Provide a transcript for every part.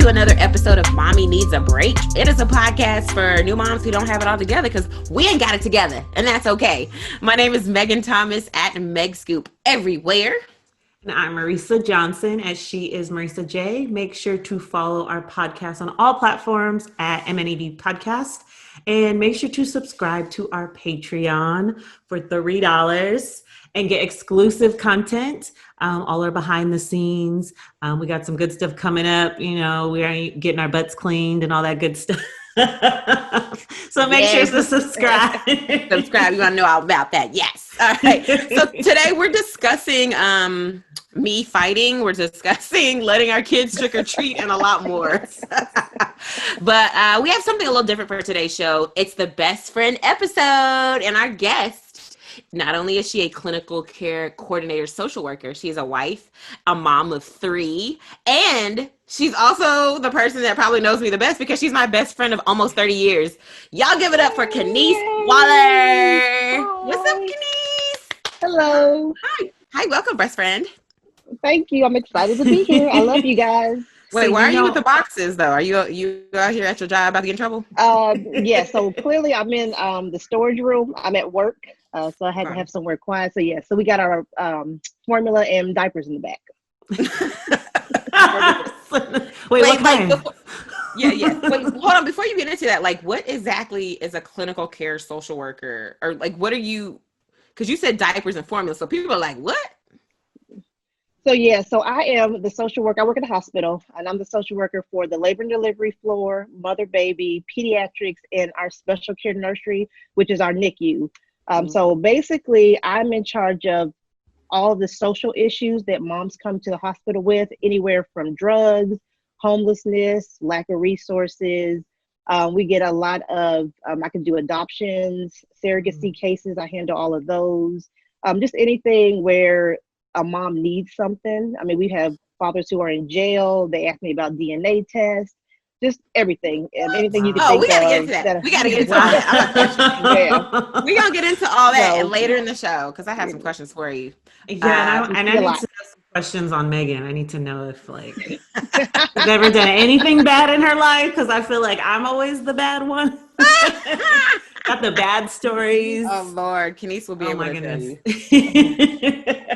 to another episode of Mommy Needs a Break. It is a podcast for new moms who don't have it all together because we ain't got it together, and that's okay. My name is Megan Thomas at Meg Scoop everywhere. And I'm Marisa Johnson, as she is Marisa J. Make sure to follow our podcast on all platforms at MNED Podcast. And make sure to subscribe to our Patreon for $3 and get exclusive content, all our behind the scenes. We got some good stuff coming up. You know, we are getting our butts cleaned and all that good stuff. So make sure to subscribe. Subscribe. You want to know all about that. Yes. All right. So today we're discussing me fighting. We're discussing letting our kids trick or treat and a lot more. But we have something a little different for today's show. It's the best friend episode. And our guest, not only is she a clinical care coordinator social worker, she's a wife, a mom of 3, and she's also the person that probably knows me the best because she's my best friend of almost 30 years. Y'all give it up for Kaniece Waller. Hi. What's up, Kaniece? Hello. Hi, welcome, best friend. Thank you. I'm excited to be here. I love you guys. Wait, why are you with the boxes, though? Are you out here at your job about to get in trouble? Yeah, so clearly I'm in the storage room. I'm at work, so I had to have somewhere quiet. So yeah, so we got our formula and diapers in the back. Wait, what kind? Yeah. Wait, hold on. Before you get into that, like, what exactly is a clinical care social worker? Or, like, what are you... Because you said diapers and formula, so people are like, what? So yeah, so I am the social worker. I work at a hospital, and I'm the social worker for the labor and delivery floor, mother-baby, pediatrics, and our special care nursery, which is our NICU. So basically, I'm in charge of all the social issues that moms come to the hospital with, anywhere from drugs, homelessness, lack of resources. We get a lot of, I can do adoptions, surrogacy cases. I handle all of those. Just anything where a mom needs something. I mean, we have fathers who are in jail. They ask me about DNA tests, just everything. Anything you can think we gotta of. get into that. We gotta get into all that. Yeah. We're gonna get into all that later in the show because I have some questions for you. Yeah, and I need to know some questions on Megan. I need to know if, like, she's ever done anything bad in her life, because I feel like I'm always the bad one. Got the bad stories. Oh Lord, Kaniece will be able to tell you.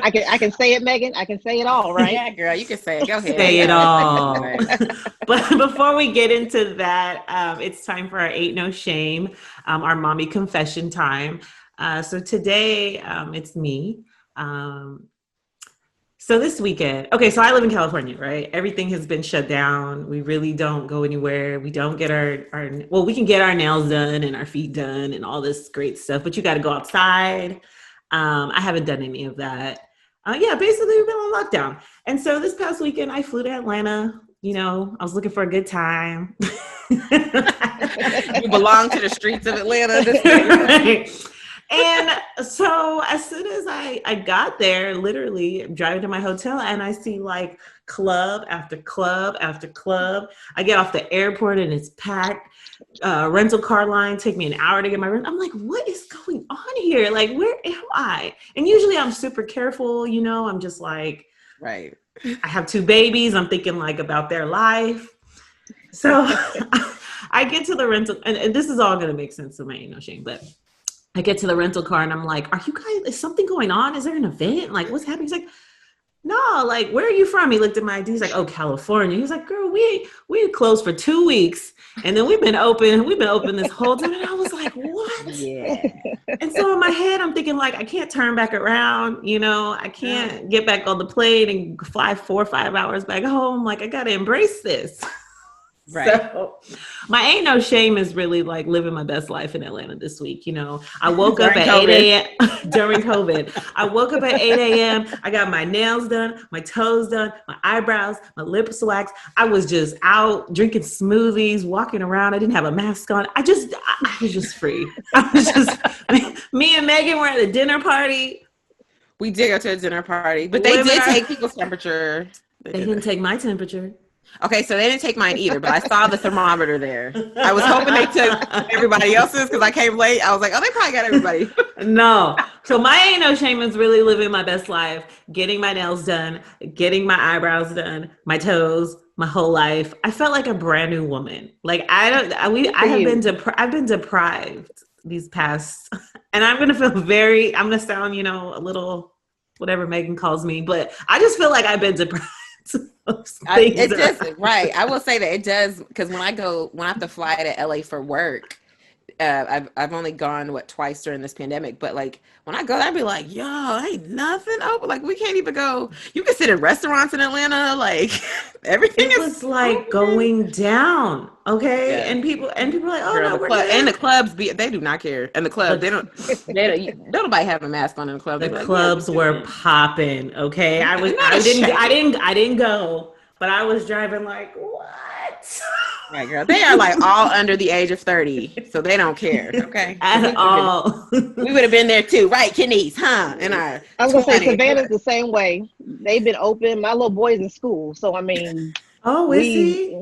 I can say it, Megan. I can say it all, right? Yeah, girl, you can say it. Go ahead. Say it all. But before we get into that, it's time for our Ain't No Shame, our mommy confession time. So today, it's me. So this weekend, so I live in California, right? Everything has been shut down. We really don't go anywhere. We don't get we can get our nails done and our feet done and all this great stuff, but you got to go outside. I haven't done any of that. Basically we've been on lockdown. And so this past weekend I flew to Atlanta. You know, I was looking for a good time. You belong to the streets of Atlanta. Right. And so as soon as I got there, literally driving to my hotel, and I see like club after club after club. I get off the airport and it's packed. Rental car line take me an hour to get my rent. I'm like, what is going on here? Like, where am I? And usually I'm super careful, you know, I'm just like, right. I have 2 babies. I'm thinking like about their life. So I get to the rental, and this is all going to make sense to my Ain't No Shame, but I get to the rental car and I'm like, are you guys, is something going on? Is there an event? Like, what's happening? He's like, no, like, where are you from? He looked at my ID. He's like, oh, California. He's like, girl, we closed for 2 weeks. And then we've been open this whole time. And I was like, what? Yeah. And so in my head, I'm thinking like, I can't turn back around. You know, I can't get back on the plane and fly 4 or 5 hours back home. Like, I got to embrace this. Right. So my Ain't No Shame is really like living my best life in Atlanta this week. You know, I woke up at 8 a.m. during COVID. I woke up at 8 a.m. I got my nails done, my toes done, my eyebrows, my lips waxed. I was just out drinking smoothies, walking around. I didn't have a mask on. I was just free. I was just, me and Megan were at a dinner party. We did go to a dinner party, but they did take people's temperature. They didn't take my temperature. Okay, so they didn't take mine either, but I saw the thermometer there. I was hoping they took everybody else's because I came late. I was like, oh, they probably got everybody. No. So my Ain't No Shame is really living my best life, getting my nails done, getting my eyebrows done, my toes, my whole life. I felt like a brand new woman. Like I've been deprived these past, and I'm gonna I'm gonna sound, a little whatever Megan calls me, but I just feel like I've been deprived. Right. I will say that it does, because when I have to fly to LA for work, I've only gone twice during this pandemic, but like when I go, I'd be like, yo, ain't nothing open. Like we can't even go. You can sit in restaurants in Atlanta, like everything was like going down. Okay. Yeah. And people are like, oh, no, we're good. And the clubs, they do not care. And the club, they don't nobody have a mask on in the club. The clubs were popping. Okay. I didn't go, but I was driving like, what? Right, girl. They are like all under the age of 30, so they don't care. Okay, at all. We would have been there too, right, Kaniece? Huh? I was gonna say Savannah's the same way. They've been open. My little boy's in school, so I mean. Oh, is he?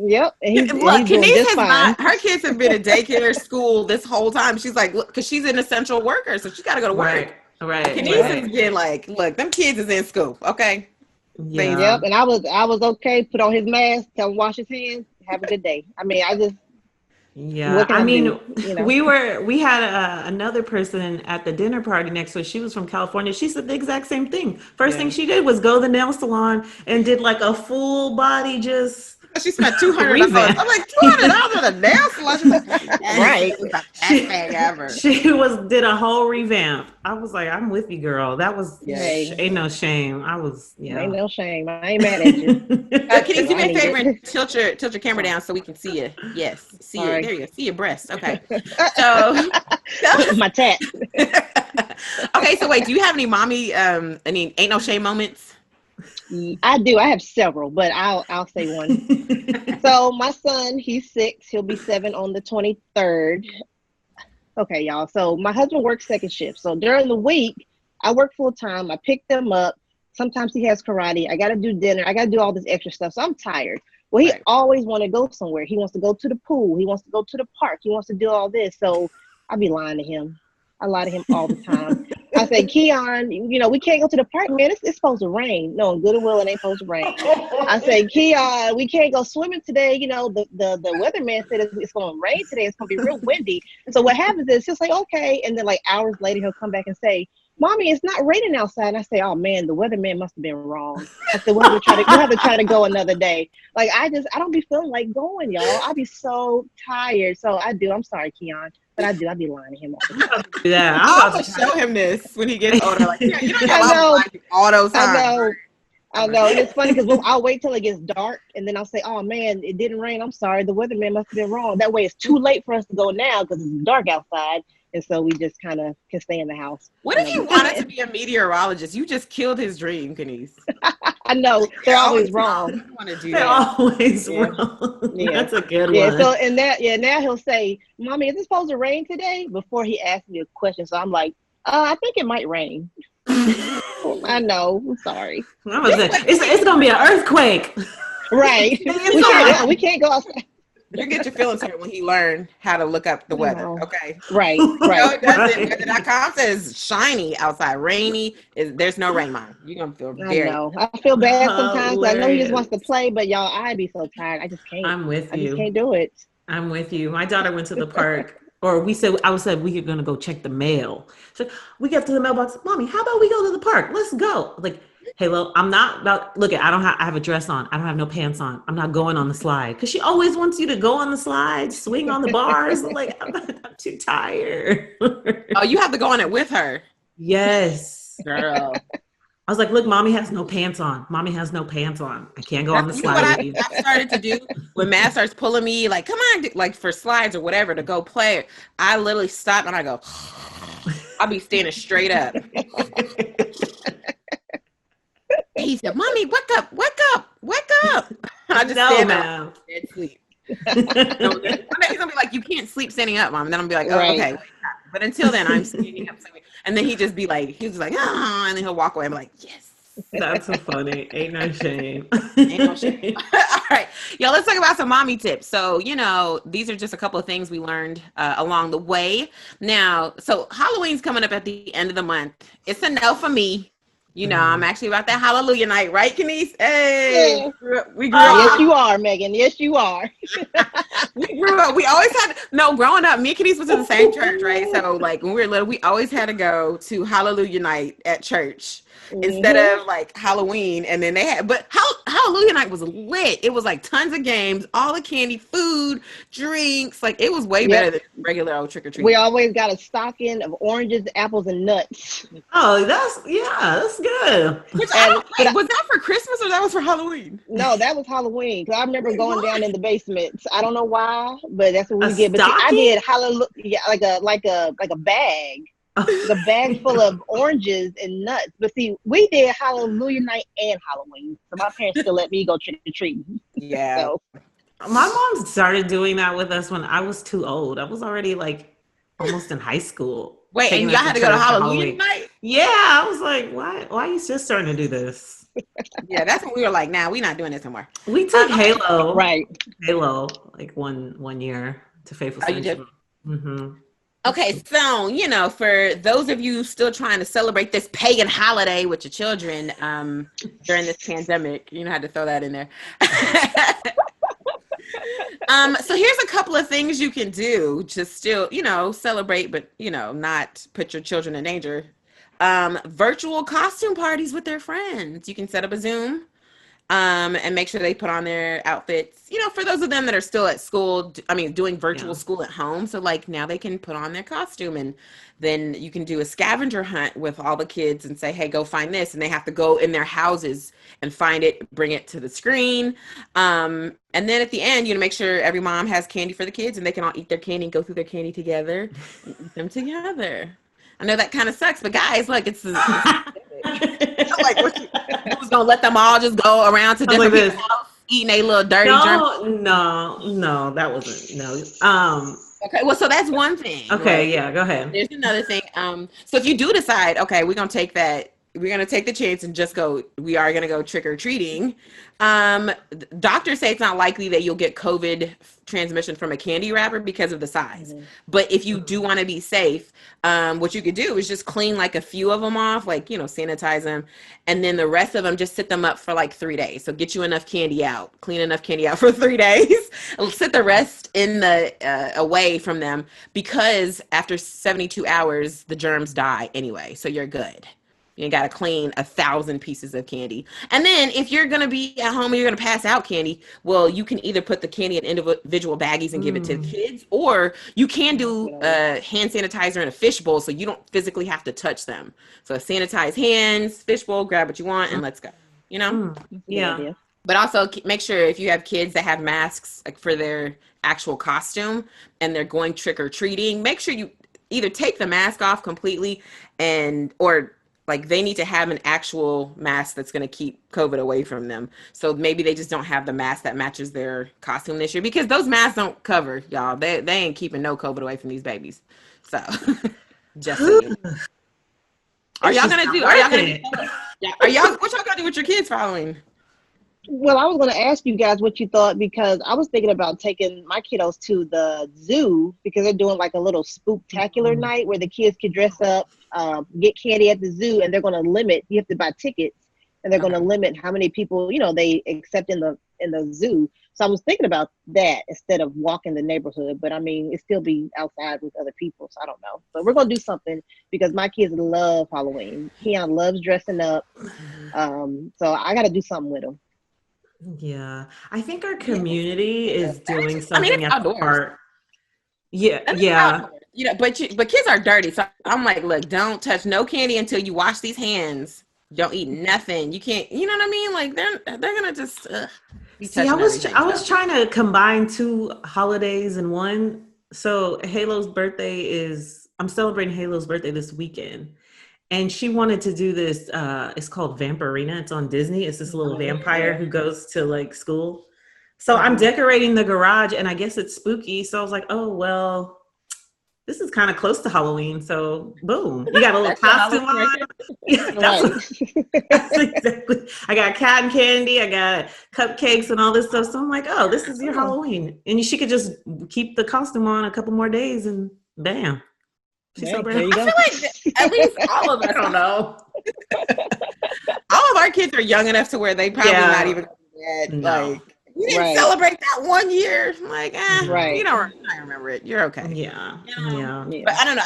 Yep. Look, Kaniece has not. Her kids have been at daycare school this whole time. She's like, because she's an essential worker, so she's got to go to work. Right. Kaniece has been like, look, them kids is in school. Okay. Yeah. Yep. And I was okay. Put on his mask. Tell him wash his hands. Have a good day. I mean, we had another person at the dinner party next to us. She was from California. She said the exact same thing. First thing she did was go to the nail salon and did like a full body just. She spent $200. I'm like, $200 on a nail salon. Right. She did a whole revamp. I was like, I'm with you, girl. That was ain't no shame. Ain't no shame. I ain't mad at you. Can you do me a favor and tilt your camera down so we can see you? Yes, see you. There you go. See your breast. Okay. So my tat. Okay, so wait, do you have any mommy any ain't no shame moments? I do. I have several, but I'll say one. So my son, he's 6. He'll be 7 on the 23rd. Okay, y'all. So my husband works second shift. So during the week, I work full time. I pick them up. Sometimes he has karate. I got to do dinner. I got to do all this extra stuff. So I'm tired. Well, he always want to go somewhere. He wants to go to the pool. He wants to go to the park. He wants to do all this. So I be lying to him. I lie to him all the time. I say, Keon, we can't go to the park, man. It's supposed to rain. No, in good and well, it ain't supposed to rain. I say, Keon, we can't go swimming today. The weatherman said it's going to rain today. It's going to be real windy. So what happens is he'll say, okay. And then like hours later, he'll come back and say, Mommy, it's not raining outside. And I say, oh man, the weatherman must have been wrong. I said, we'll have to try to go another day. Like I don't be feeling like going, y'all. I'll be so tired. So I do. I'm sorry, Keon. But I do. I be lying to him all the time. Yeah, I'm about to show him this when he gets older. Like, you don't have all those times. I know. And it's funny because I'll wait till it gets dark and then I'll say, oh man, it didn't rain. I'm sorry. The weatherman must have been wrong. That way it's too late for us to go now because it's dark outside. And so we just kind of can stay in the house. What if he wanted to be a meteorologist? You just killed his dream, Kaniece. I know. They're always wrong. They're always wrong. Yeah. That's a good one. So now he'll say, Mommy, is it supposed to rain today? Before he asks me a question. So I'm like, I think it might rain. I know. I'm sorry. It's going to be an earthquake. Right. We can't go outside. You get your feelings hurt when he learned how to look up the weather. Okay. Right. It doesn't. Weather.com says shiny outside, rainy. There's no rain, Mom. You're gonna feel very. I know. I feel bad sometimes. I know he just wants to play, but y'all, I'd be so tired. I just can't. I'm with you. I just can't do it. I'm with you. My daughter went to the park. Or I said we were gonna go check the mail. So we get to the mailbox. Mommy, how about we go to the park? Let's go. Like, hey, well, I'm not about. Look, I have a dress on. I don't have no pants on. I'm not going on the slide because she always wants you to go on the slide, swing on the bars. I'm like, I'm too tired. Oh, you have to go on it with her. Yes, girl. I was like, look, Mommy has no pants on. Mommy has no pants on. I can't go on the slide with you. I started to do when Matt starts pulling me, like, come on, like for slides or whatever to go play. I literally stop and I go, I'll be standing straight up. He said, Mommy, wake up. I just stand up, dead sleep. One day he's gonna be like, you can't sleep standing up, Mom. And then I'm gonna be like, oh, okay. But until then, I'm standing up. And then he's just like, ah, and then he'll walk away. I'm like, yes. That's so funny. Ain't no shame. Ain't no shame. All right. Y'all, let's talk about some mommy tips. So, these are just a couple of things we learned along the way. Now, so Halloween's coming up at the end of the month. It's a no for me. You know, I'm actually about that Hallelujah night, right, Kaniece? Hey, Yeah. we grew up. Yes, you are, Megan. Yes, you are. We grew up. We always had growing up. Me and Kaniece went to the same church, right? So like when we were little, we always had to go to Hallelujah night at church instead of like Halloween. And then they had, but Hallelujah night was lit. It was like tons of games, all the candy, food, drinks. Like it was way better than regular old trick or treat. We always got a stocking of oranges, apples, and nuts. Oh, that's good. Which I don't like. Was that for Christmas or that was for Halloween? No, that was Halloween. Cause I remember going down in the basement. I don't know why, but that's what we did. But I did Hallelujah, like a bag. The bag full of oranges and nuts. But see, we did Hallelujah night and Halloween. So my parents still let me go trick or treating. Yeah. So. My mom started doing that with us when I was too old. I was already like almost in high school. Wait, and y'all had to go to Halloween night? Yeah, I was like, why are you just starting to do this? Yeah, that's when we were like, nah, we're not doing this anymore. We took Halo. Right. Halo, like one year to Faithful Sanctuary. Mm-hmm. Okay, so, you know, for those of you still trying to celebrate this pagan holiday with your children during this pandemic, you know, I had to throw that in there. So here's a couple of things you can do to still, you know, celebrate, but, you know, not put your children in danger. Virtual costume parties with their friends. You can set up a Zoom and make sure they put on their outfits, you know, for those of them that are still at school, doing virtual school at home. So like now they can put on their costume, and then you can do a scavenger hunt with all the kids and say, hey, go find this. And they have to go in their houses and find it, bring it to the screen. And then at the end, you know, make sure every mom has candy for the kids and they can all eat their candy and go through their candy together and eat them together. I know that kind of sucks, but guys, look, it's like, who's gonna let them all just go around to different people's house eating a little dirty drink? No, that wasn't Okay, well, so that's one thing. Okay, right? Yeah, go ahead. There's another thing. So if you do decide, okay, we're gonna take the chance and just go, we are gonna go trick or treating. Doctors say it's not likely that you'll get COVID transmission from a candy wrapper because of the size. Mm-hmm. But if you do want to be safe, what you could do is just clean like a few of them off, like, you know, sanitize them. And then the rest of them, just sit them up for like 3 days. So get you enough candy out, clean enough candy out for 3 days, sit the rest in the, away from them, because after 72 hours, the germs die anyway. So you're good. You got to clean 1,000 pieces of candy. And then if you're going to be at home and you're going to pass out candy, well, you can either put the candy in individual baggies and give it to the kids, or you can do hand sanitizer in a fishbowl so you don't physically have to touch them. So sanitize hands, fishbowl, grab what you want, and let's go. You know? Yeah. But also make sure if you have kids that have masks like for their actual costume and they're going trick-or-treating, make sure you either take the mask off completely or like they need to have an actual mask that's going to keep COVID away from them. So maybe they just don't have the mask that matches their costume this year, because those masks don't cover, y'all. They ain't keeping no COVID away from these babies. So just so you know. What y'all gonna do with your kids following? Well, I was going to ask you guys what you thought, because I was thinking about taking my kiddos to the zoo, because they're doing like a little spooktacular night where the kids can dress up, get candy at the zoo, and they're going to limit, you have to buy tickets, and they're going to limit how many people, you know, they accept in the zoo. So I was thinking about that instead of walking the neighborhood, but I mean, it still be outside with other people. So I don't know, but we're going to do something, because my kids love Halloween. Keon loves dressing up. So I got to do something with him. Yeah, I think our community is doing something at the park. Yeah. You know, but kids are dirty, so I'm like, look, don't touch no candy until you wash these hands. Don't eat nothing. You can't. You know what I mean? Like they're gonna just. See, I was trying to combine 2 holidays in one. So I'm celebrating Halo's birthday this weekend. And she wanted to do this, it's called Vampirina. It's on Disney. It's this little vampire who goes to like school. So I'm decorating the garage, and I guess it's spooky. So I was like, oh, well, this is kind of close to Halloween. So boom, you got a little costume on. That's exactly. I got cotton candy. I got cupcakes and all this stuff. So I'm like, oh, this is your Halloween. And she could just keep the costume on a couple more days and bam. I feel like at least all of us, I don't know. kids are young enough to where they probably not even dead. No. Like, you didn't Right. celebrate that 1 year. I'm like, Right. you don't I remember it. You're okay. Yeah. You know? Yeah. Yeah. But I don't know.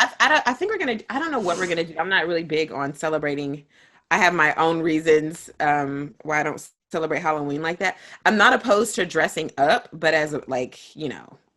I think I don't know what we're gonna do. I'm not really big on celebrating. I have my own reasons why I don't celebrate Halloween like that. I'm not opposed to dressing up, but as like,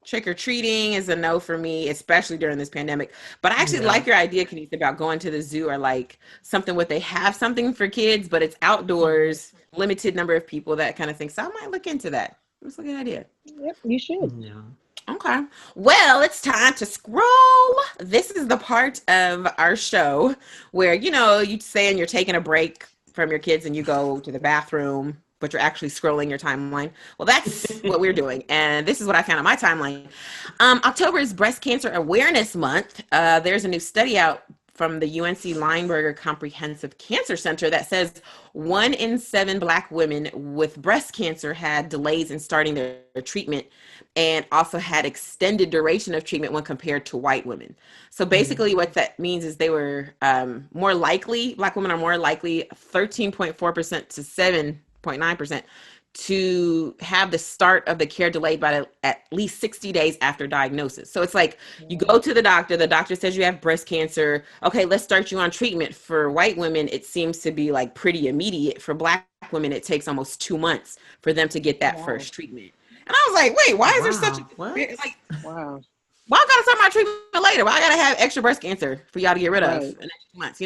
trick or treating is a no for me, especially during this pandemic. But I actually like your idea, Kaniece, about going to the zoo or like something where they have something for kids, but it's outdoors, limited number of people, that kind of thing. So I might look into that. It's a good idea. Yep, you should. Yeah. Okay. Well, it's time to scroll. This is the part of our show where, you saying you're taking a break from your kids and you go to the bathroom, but you're actually scrolling your timeline. Well, that's what we're doing. And this is what I found on my timeline. October is Breast Cancer Awareness Month. There's a new study out from the UNC Lineberger Comprehensive Cancer Center that says 1 in 7 Black women with breast cancer had delays in starting their treatment and also had extended duration of treatment when compared to white women. So basically what that means is they were more likely, Black women are more likely 13.4% to 7.9% to have the start of the care delayed by at least 60 days after diagnosis. So it's like you go to the doctor says you have breast cancer. Okay, let's start you on treatment. For white women, it seems to be like pretty immediate. For Black women, it takes almost 2 months for them to get that first treatment. And I was like, wait, why is there such a like, wow. why I gotta start my treatment later? Why I gotta have extra breast cancer for y'all to get rid of in the next 2 months,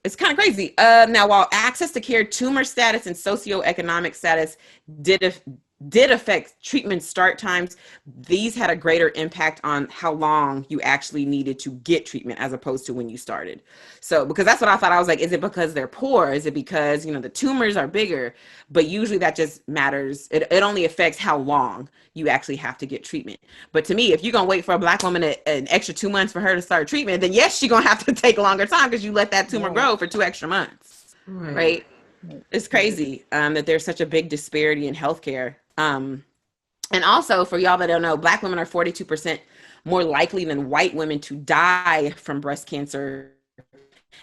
it's kind of crazy. Now, while access to care, tumor status, and socioeconomic status did affect treatment start times, these had a greater impact on how long you actually needed to get treatment as opposed to when you started. So, because that's what I thought. I was like, is it because they're poor? Is it because, the tumors are bigger? But usually that just matters. It only affects how long you actually have to get treatment. But to me, if you're going to wait for a Black woman an extra 2 months for her to start treatment, then yes, she's going to have to take a longer time because you let that tumor grow for 2 extra months. Right? It's crazy that there's such a big disparity in healthcare. And also, for y'all that don't know, Black women are 42% more likely than white women to die from breast cancer.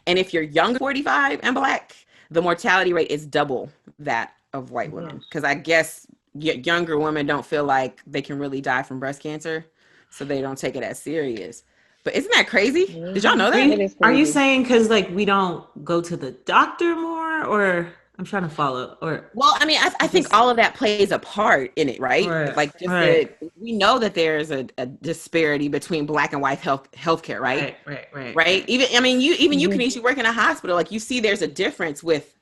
And if you're younger, 45 and Black, the mortality rate is double that of white women. Because I guess younger women don't feel like they can really die from breast cancer, so they don't take it as serious. But isn't that crazy? Did y'all know that? Are you saying because like we don't go to the doctor more, or I'm trying to follow? Or well, I mean, I think all of that plays a part in it, right? Like, just we know that there's a disparity between Black and white healthcare, right? Right. Even you, Kaniece, you work in a hospital, like you see, there's a difference with.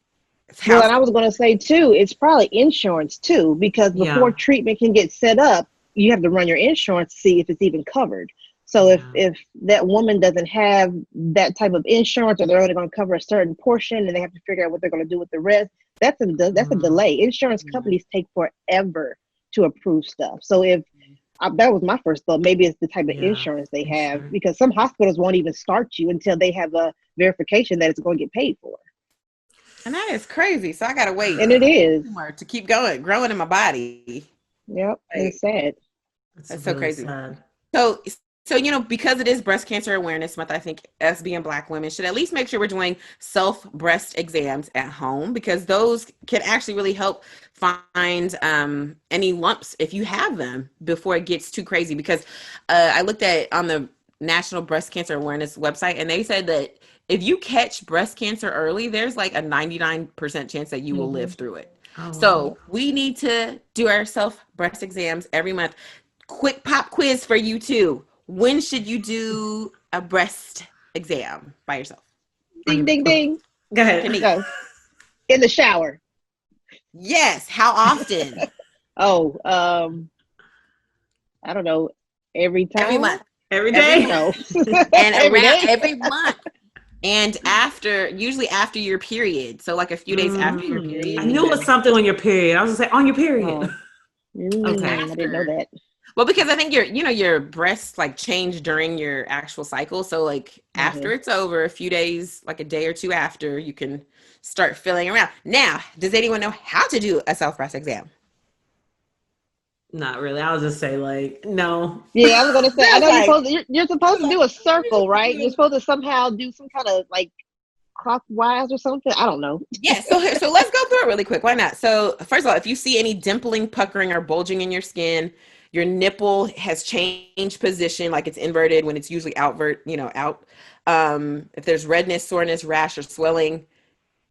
Well, and I was going to say too, it's probably insurance too, because before treatment can get set up, you have to run your insurance to see if it's even covered. So if that woman doesn't have that type of insurance, or they're only going to cover a certain portion, and they have to figure out what they're going to do with the rest, that's a delay. Insurance companies take forever to approve stuff. So that was my first thought, maybe it's the type of insurance they have, because some hospitals won't even start you until they have a verification that it's going to get paid for. And that is crazy. So I got to wait. And it is. To keep growing in my body. Yep. It's sad. That's so crazy. So, because it is Breast Cancer Awareness Month, I think us being Black women should at least make sure we're doing self-breast exams at home, because those can actually really help find any lumps if you have them before it gets too crazy. Because I looked at on the National Breast Cancer Awareness website, and they said that if you catch breast cancer early, there's like a 99% chance that you will live through it. So we need to do our self-breast exams every month. Quick pop quiz for you too. When should you do a breast exam by yourself? Ding, ding, ding. Go ahead. Go. In the shower. Yes. How often? I don't know. Every time? Every month. Every day? No. And every month. And usually after your period. So like a few days after your period. I knew it was something on your period. I was going to say on your period. Okay. I didn't know that. Well, because I think your breasts like change during your actual cycle. So like after it's over, a few days, like a day or two after, you can start feeling around. Now, does anyone know how to do a self-breast exam? Not really. I'll just say like, no. Yeah, I was going to say, I know you're supposed to do a circle, right? You're supposed to somehow do some kind of like clockwise or something. I don't know. Yeah, so let's go through it really quick. Why not? So first of all, if you see any dimpling, puckering, or bulging in your skin, your nipple has changed position, like it's inverted when it's usually out. If there's redness, soreness, rash, or swelling,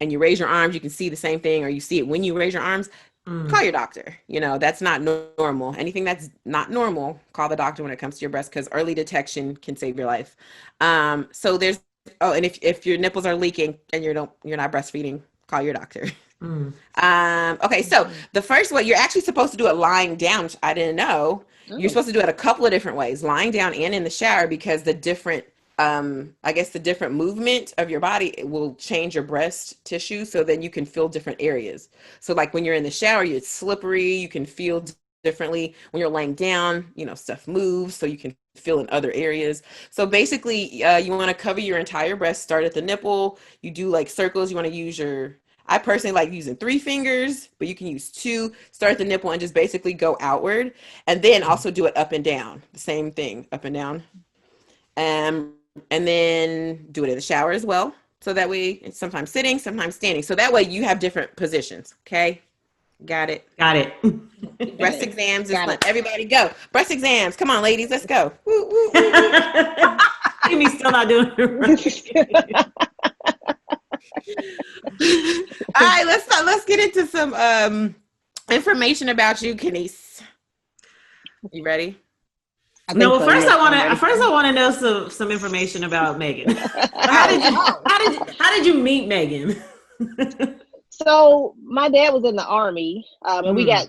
and you raise your arms, you can see the same thing, or you see it when you raise your arms, call your doctor. That's not normal. Anything that's not normal, call the doctor when it comes to your breast, because early detection can save your life. So there's and if your nipples are leaking and you're not breastfeeding, call your doctor. Okay, so the first one, you're actually supposed to do it lying down, which I didn't know. You're supposed to do it a couple of different ways, lying down and in the shower, because the different the different movement of your body, it will change your breast tissue, so then you can feel different areas. So like when you're in the shower, it's slippery, you can feel differently. When you're laying down, stuff moves, so you can feel in other areas. So basically, you want to cover your entire breast, start at the nipple. You do like circles. You want to use I personally like using 3 fingers, but you can use 2. Start at the nipple and just basically go outward, and then also do it up and down. The same thing, up and down. And then do it in the shower as well. So that way it's sometimes sitting, sometimes standing. So that way you have different positions. Okay. Got it. Breast exams. Just let everybody go. Breast exams. Come on, ladies. Let's go. Woo, woo, woo. Amy's still not doing it. All right. Let's get into some information about you, Kaniece. You ready? No, well, first I want to know some information about Megan. How did you meet Megan? So my dad was in the Army, and we got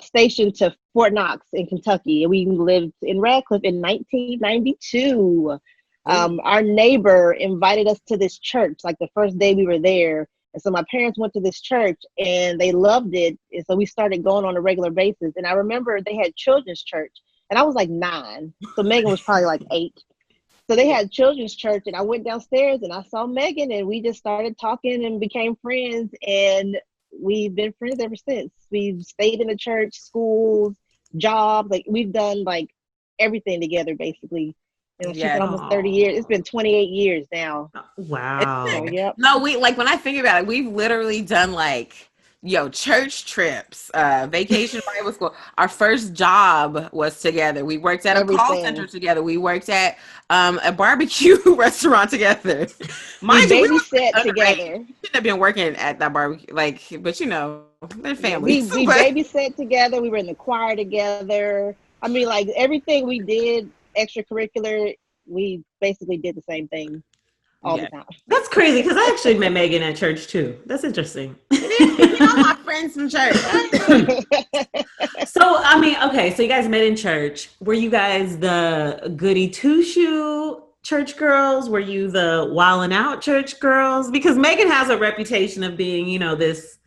stationed to Fort Knox in Kentucky, and we lived in Radcliffe in 1992. Our neighbor invited us to this church, like the first day we were there. And so my parents went to this church and they loved it. And so we started going on a regular basis. And I remember they had children's church. And I was like 9. So Megan was probably like 8. So they had children's church, and I went downstairs and I saw Megan, and we just started talking and became friends. And we've been friends ever since. We've stayed in the church, schools, jobs. Like we've done like everything together basically. She's been almost 30 years. It's been 28 years now. Wow. So, yep. No, when I think about it, we've literally done like church trips, vacation Bible school. Our first job was together. We worked at a call center together. We worked at a barbecue restaurant together. We babysat together. We shouldn't have been working at that barbecue, but they're families. We babysat together. We were in the choir together. I mean, like everything we did extracurricular, we basically did the same thing. All the time. That's crazy because I actually met Megan at church too. That's interesting. All my friends from church. So I mean, okay, so you guys met in church. Were you guys the goody two-shoe church girls? Were you the wildin' out church girls? Because Megan has a reputation of being, this.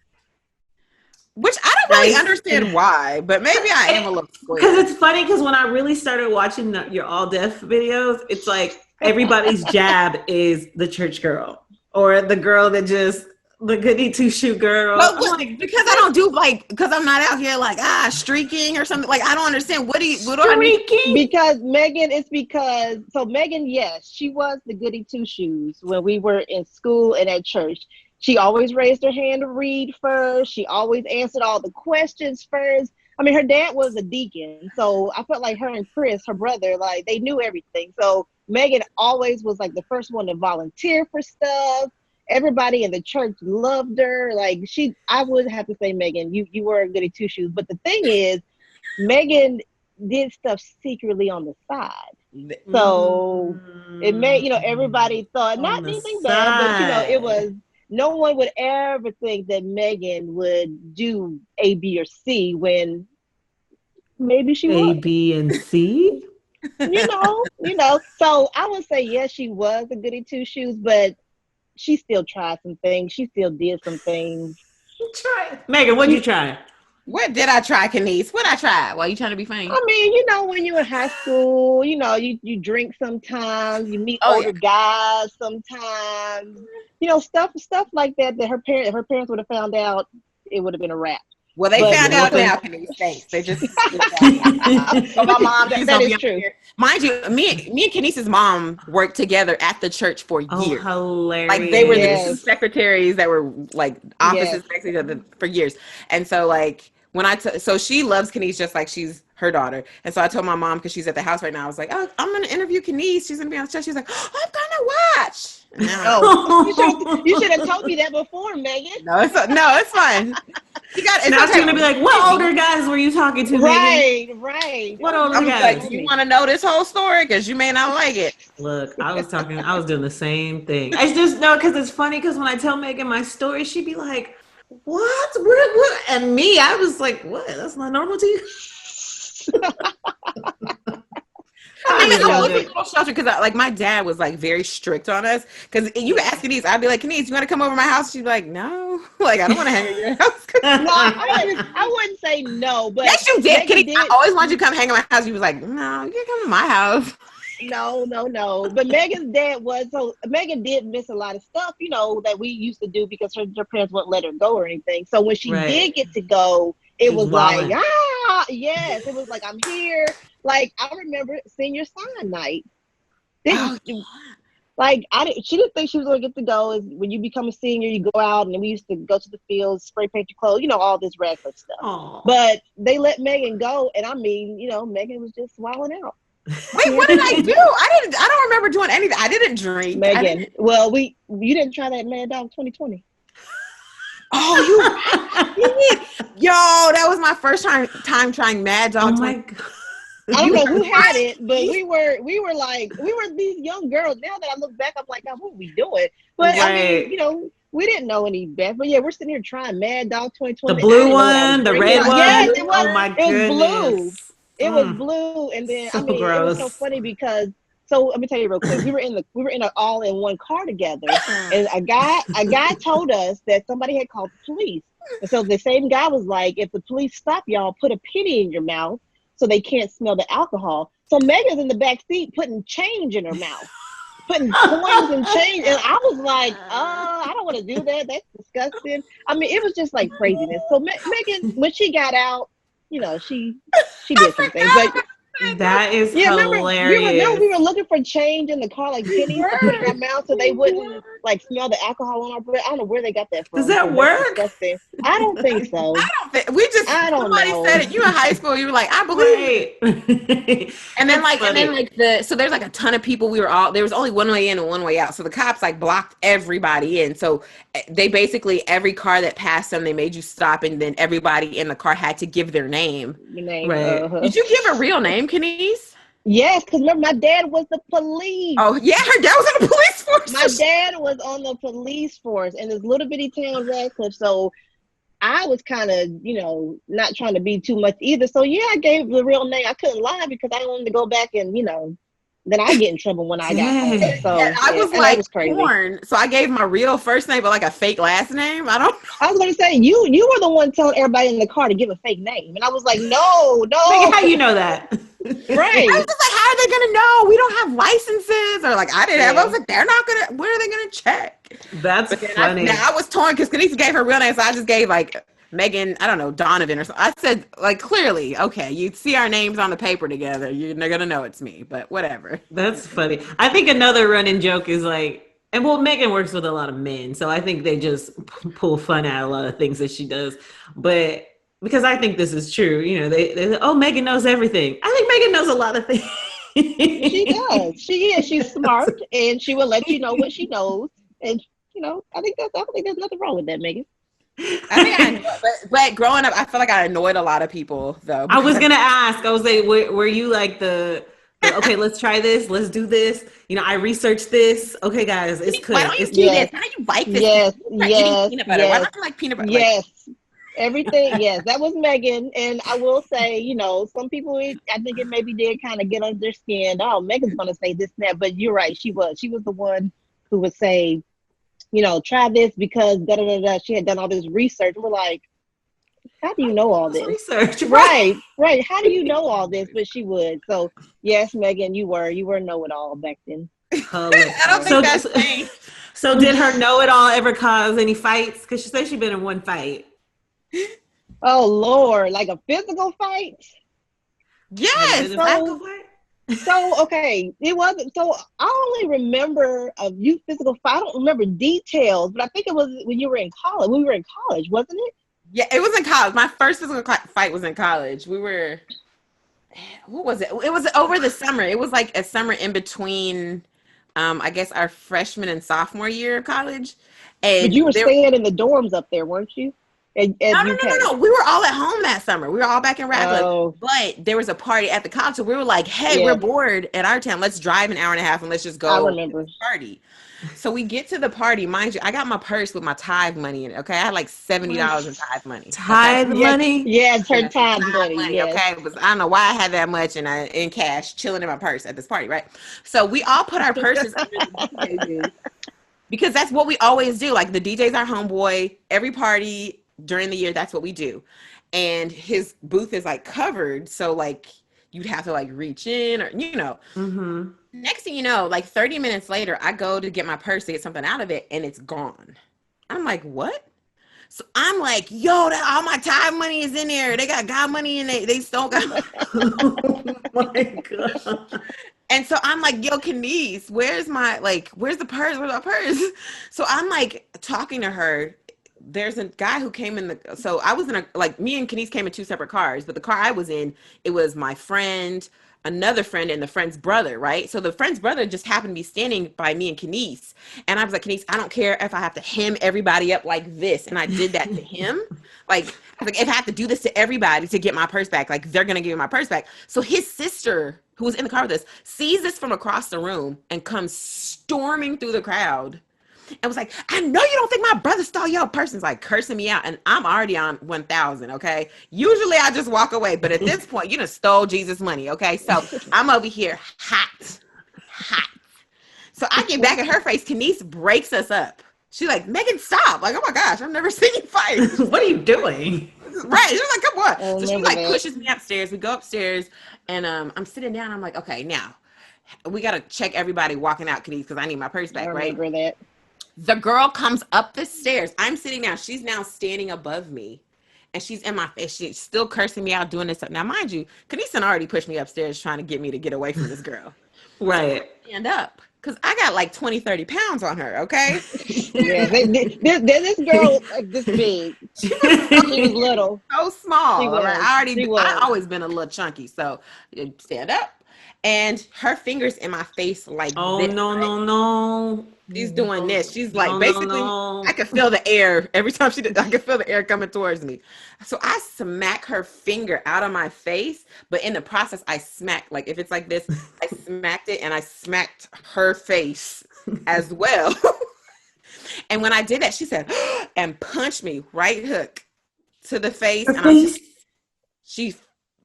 Which I don't really understand why, but maybe I am a little square. Because it's funny because when I really started watching your all deaf videos, it's like everybody's jab is the church girl or the girl that just the goody two shoe girl. Well, because I don't do because I'm not out here streaking or something. Like I don't understand what do I mean? Because Megan, Megan, yes, she was the goody two shoes when we were in school and at church. She always raised her hand to read first. She always answered all the questions first. I mean, her dad was a deacon, so I felt like her and Chris, her brother, like they knew everything. So Megan always was like the first one to volunteer for stuff. Everybody in the church loved her. Like I would have to say, Megan, you were a goody two shoes. But the thing is, Megan did stuff secretly on the side. So it made, everybody thought not anything bad, but it was. No one would ever think that Megan would do A, B, or C when maybe she would. A, B, and C? So I would say, yes, she was a goody two shoes, but she still tried some things. She still did some things. Megan, what'd you try? What did I try, Kaniece? What'd I try? Why are you trying to be funny? I mean, when you're in high school, you drink sometimes, you meet older guys sometimes, stuff like that her parents would have found out, it would have been a wrap. Well, they found out now, Kaniece. Thanks. They just. So my mom, that is true. Mind you, me and Kaniece's mom worked together at the church for years. Hilarious! Like they were the two secretaries that were like opposites next to each other for years. And so like when so she loves Kaniece just like she's her daughter. And so I told my mom, because she's at the house right now, I was like, oh, I'm gonna interview Kaniece. She's gonna be on the show. She's like, oh, I'm gonna watch. You should have told me that before, Megan. No, it's fine. Now she's gonna be like, what older guys were you talking to, Megan? Right. What older guys? Like, you want to know this whole story? Because you may not like it. Look, I was doing the same thing. I just know because it's funny because when I tell Megan my story, she'd be like, what? And me, I was like, what? That's not normal to you? Because like my dad was like very strict on us. Because you could ask Kaniece, I'd be like, Kaniece, you want to come over to my house? She'd be like, no, like I don't want to hang at your house. No, I wouldn't say no, but yes, you did. Kaniece, I always wanted you to come hang at my house. You was like, no, you can't come to my house. No. But Megan's dad Megan did miss a lot of stuff, that we used to do because her parents wouldn't let her go or anything. So when she did get to go, it was like, yes, it was like, I'm here. Like, I remember senior sign night. Like, she didn't think she was going to get to go. When you become a senior, you go out, and we used to go to the fields, spray paint your clothes, all this regular stuff. Aww. But they let Megan go, and I mean, Megan was just wilding out. Wait, what did I do? I don't remember doing anything. I didn't drink. Megan, well, you didn't try that Mad Dog 2020. Oh, yo, that was my first time trying Mad Dog. Oh my God. I don't know who had it, but we were these young girls. Now that I look back, I'm like, what are we doing? But I mean, we didn't know any better. But yeah, we're sitting here trying Mad Dog 2020. The blue one, the red one. Yes, it was. Oh my goodness. It was blue. It was blue, and then so it was so funny because. So let me tell you real quick. We were in an all-in-one car together, and a guy told us that somebody had called the police. And so the same guy was like, "If the police stop y'all, put a penny in your mouth so they can't smell the alcohol." So Megan's in the back seat putting change in her mouth, putting coins and change, and I was like, I don't want to do that. That's disgusting. I mean, it was just like craziness. So Megan, when she got out, she did some things, but. That is hilarious. We were looking for change in the car, like pennies to put in our mouth so they wouldn't like smell the alcohol on our breath. I don't know where they got that from. Does that work? I don't think so. Somebody said it. You in high school, you were like, I believe. And then so there's like a ton of people. There was only one way in and one way out. So the cops like blocked everybody in. So they basically, every car that passed them, they made you stop, and then everybody in the car had to give their name. Right. Did you give a real name, Kaniece? Yes, because remember, my dad was the police. Oh, yeah, her dad was in the police force. My dad was on the police force in this little bitty town, Radcliffe. So I was kind of, not trying to be too much either. So, yeah, I gave the real name. I couldn't lie because I wanted to go back and, then I get in trouble when I got home. So I was like torn. So I gave my real first name, but like a fake last name. I was going to say, you were the one telling everybody in the car to give a fake name. And I was like, no. How you know that? Right. I was just like, how are they going to know? We don't have licenses. Or like, I didn't have. I was like, they're not going to, where are they going to check? That's funny. I was torn because Kaniece gave her real name. So I just gave like Megan, I don't know, Donovan or something. I said, like, clearly, okay, you see our names on the paper together. You're going to know it's me, but whatever. That's funny. I think another running joke is like, Megan works with a lot of men. So I think they just pull fun out of a lot of things that she does. But because I think this is true, they say, oh, Megan knows everything. I think Megan knows a lot of things. She does. She is. She's smart, and she will let you know what she knows. And, I think there's nothing wrong with that, Megan. But growing up, I feel like I annoyed a lot of people, though. I was gonna ask. I was like, were you like the okay? Let's try this. Let's do this. I researched this. Okay, guys, it's good. Why don't you do this? Why don't you like this? Yes, peanut butter. Why don't you like peanut butter? Yes, everything. Yes, that was Megan. And I will say, some people, I think it maybe did kind of get under their skin. Oh, Megan's gonna say this and that, but you're right. She was the one who would say, try this because da da da da. She had done all this research. We're like, how do you know all this? Research, right. How do you know all this? But she would. So yes, Megan, you were know-it-all back then. I don't think that's me. So did her know-it-all ever cause any fights? Because she said she'd been in one fight. Oh Lord, like a physical fight? Yes. So, so okay, it wasn't. So I only remember a youth physical fight. I don't remember details, but I think it was when you were in college. We were in college, wasn't it? Yeah, it was in college. My first physical fight was in college. We were, what was it? It was over the summer. It was like a summer in between, I guess our freshman and sophomore year of college. But And you were there, staying in the dorms up there, weren't you? At UK. no. We were all at home that summer. We were all back in Radcliffe. Oh, But there was a party at the college. So we were like, hey, we're yeah, bored at our town. Let's drive an hour and a half and let's just I go to remember. this party. So we get to the party. Mind you, I got my purse with my tithe money in it. Okay. I had like $70 in tithe money. Okay. Tithe Yes, money? yes, her Yeah, some time tithe money. money. Yes. Okay. It was, I don't know why I had that much in cash chilling in my purse at this party. Right. So we all put our purses under the DJ booth because that's what we always do. Like the DJ's our homeboy. Every party during the year, that's what we do. And his booth is like covered. So like you'd have to like reach in or, Mm-hmm. Next thing you know, like 30 minutes later, I go to get my purse to get something out of it and it's gone. I'm like, what? So I'm like, yo, all my time money is in there. They got God money and they still got. Oh my God. And so I'm like, yo, Kaniece, where's the purse? Where's my purse? So I'm like talking to her. There's a guy who came so I was me and Kaniece came in two separate cars, but the car I was in, it was my friend, another friend, and the friend's brother, right? So the friend's brother just happened to be standing by me and Kaniece. And I was like, Kaniece, I don't care if I have to hem everybody up like this. And I did that to him. Like, I was like, if I have to do this to everybody to get my purse back, like they're gonna give me my purse back. So his sister, who was in the car with us, sees this from across the room and comes storming through the crowd and was like, I know you don't think my brother stole your purse. It's like cursing me out. And I'm already on 1,000, okay? Usually I just walk away. But at this point, you done stole Jesus' money, okay? So I'm over here hot. So I get back at her face. Kaniece breaks us up. She's like, Megan, stop. Like, oh my gosh, I've never seen you fight. What are you doing? Right. She's like, come on. I So she remember like that. pushes me upstairs. We go upstairs and I'm sitting down. I'm like, okay, now we got to check everybody walking out, Kaniece, because I need my purse I back, right? remember that. The girl comes up the stairs. I'm sitting down. She's now standing above me. And she's in my face. She's still cursing me out, doing this. Now, mind you, Kaniece already pushed me upstairs trying to get me to get away from this girl. Right. So I stand up. Because I got like 20, 30 pounds on her, okay? Yeah, this girl was like this big. She was little. So small. She was. Right? She was. I always been a little chunky. So stand up. And her fingers in my face like Oh, this, no, right? no. She's doing this. She's like, No, basically, no. I could feel the air every time she did. I could feel the air coming towards me. So I smack her finger out of my face, but in the process, I smacked. Like if it's like this, I smacked it and I smacked her face as well. And when I did that, she said, and punched me right hook to the face. And she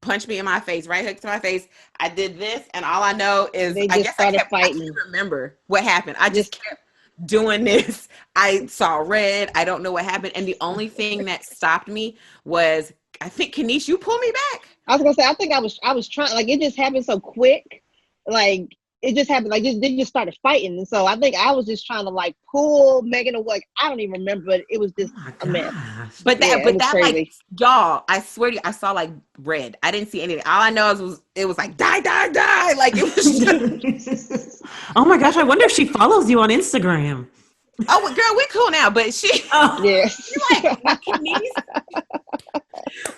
punched me in my face, right hook to my face. I did this, and all I know is They I just guess started I fighting. can't remember what happened. I just kept doing this. I saw red. I don't know what happened. And the only thing that stopped me was, I think, Kaniece, you pulled me back. I was gonna say, I think I was trying, like it just happened so quick. Like it just happened, like they just started fighting. And so I think I was just trying to like pull Megan away. Like, I don't even remember, but it was just a mess. But Yeah, it was that crazy. like, y'all, I swear to you, I saw like red. I didn't see anything. All I know was it was like die. Like it was just, Oh my gosh, I wonder if she follows you on Instagram. oh well, girl, we're cool now. But she Yes. like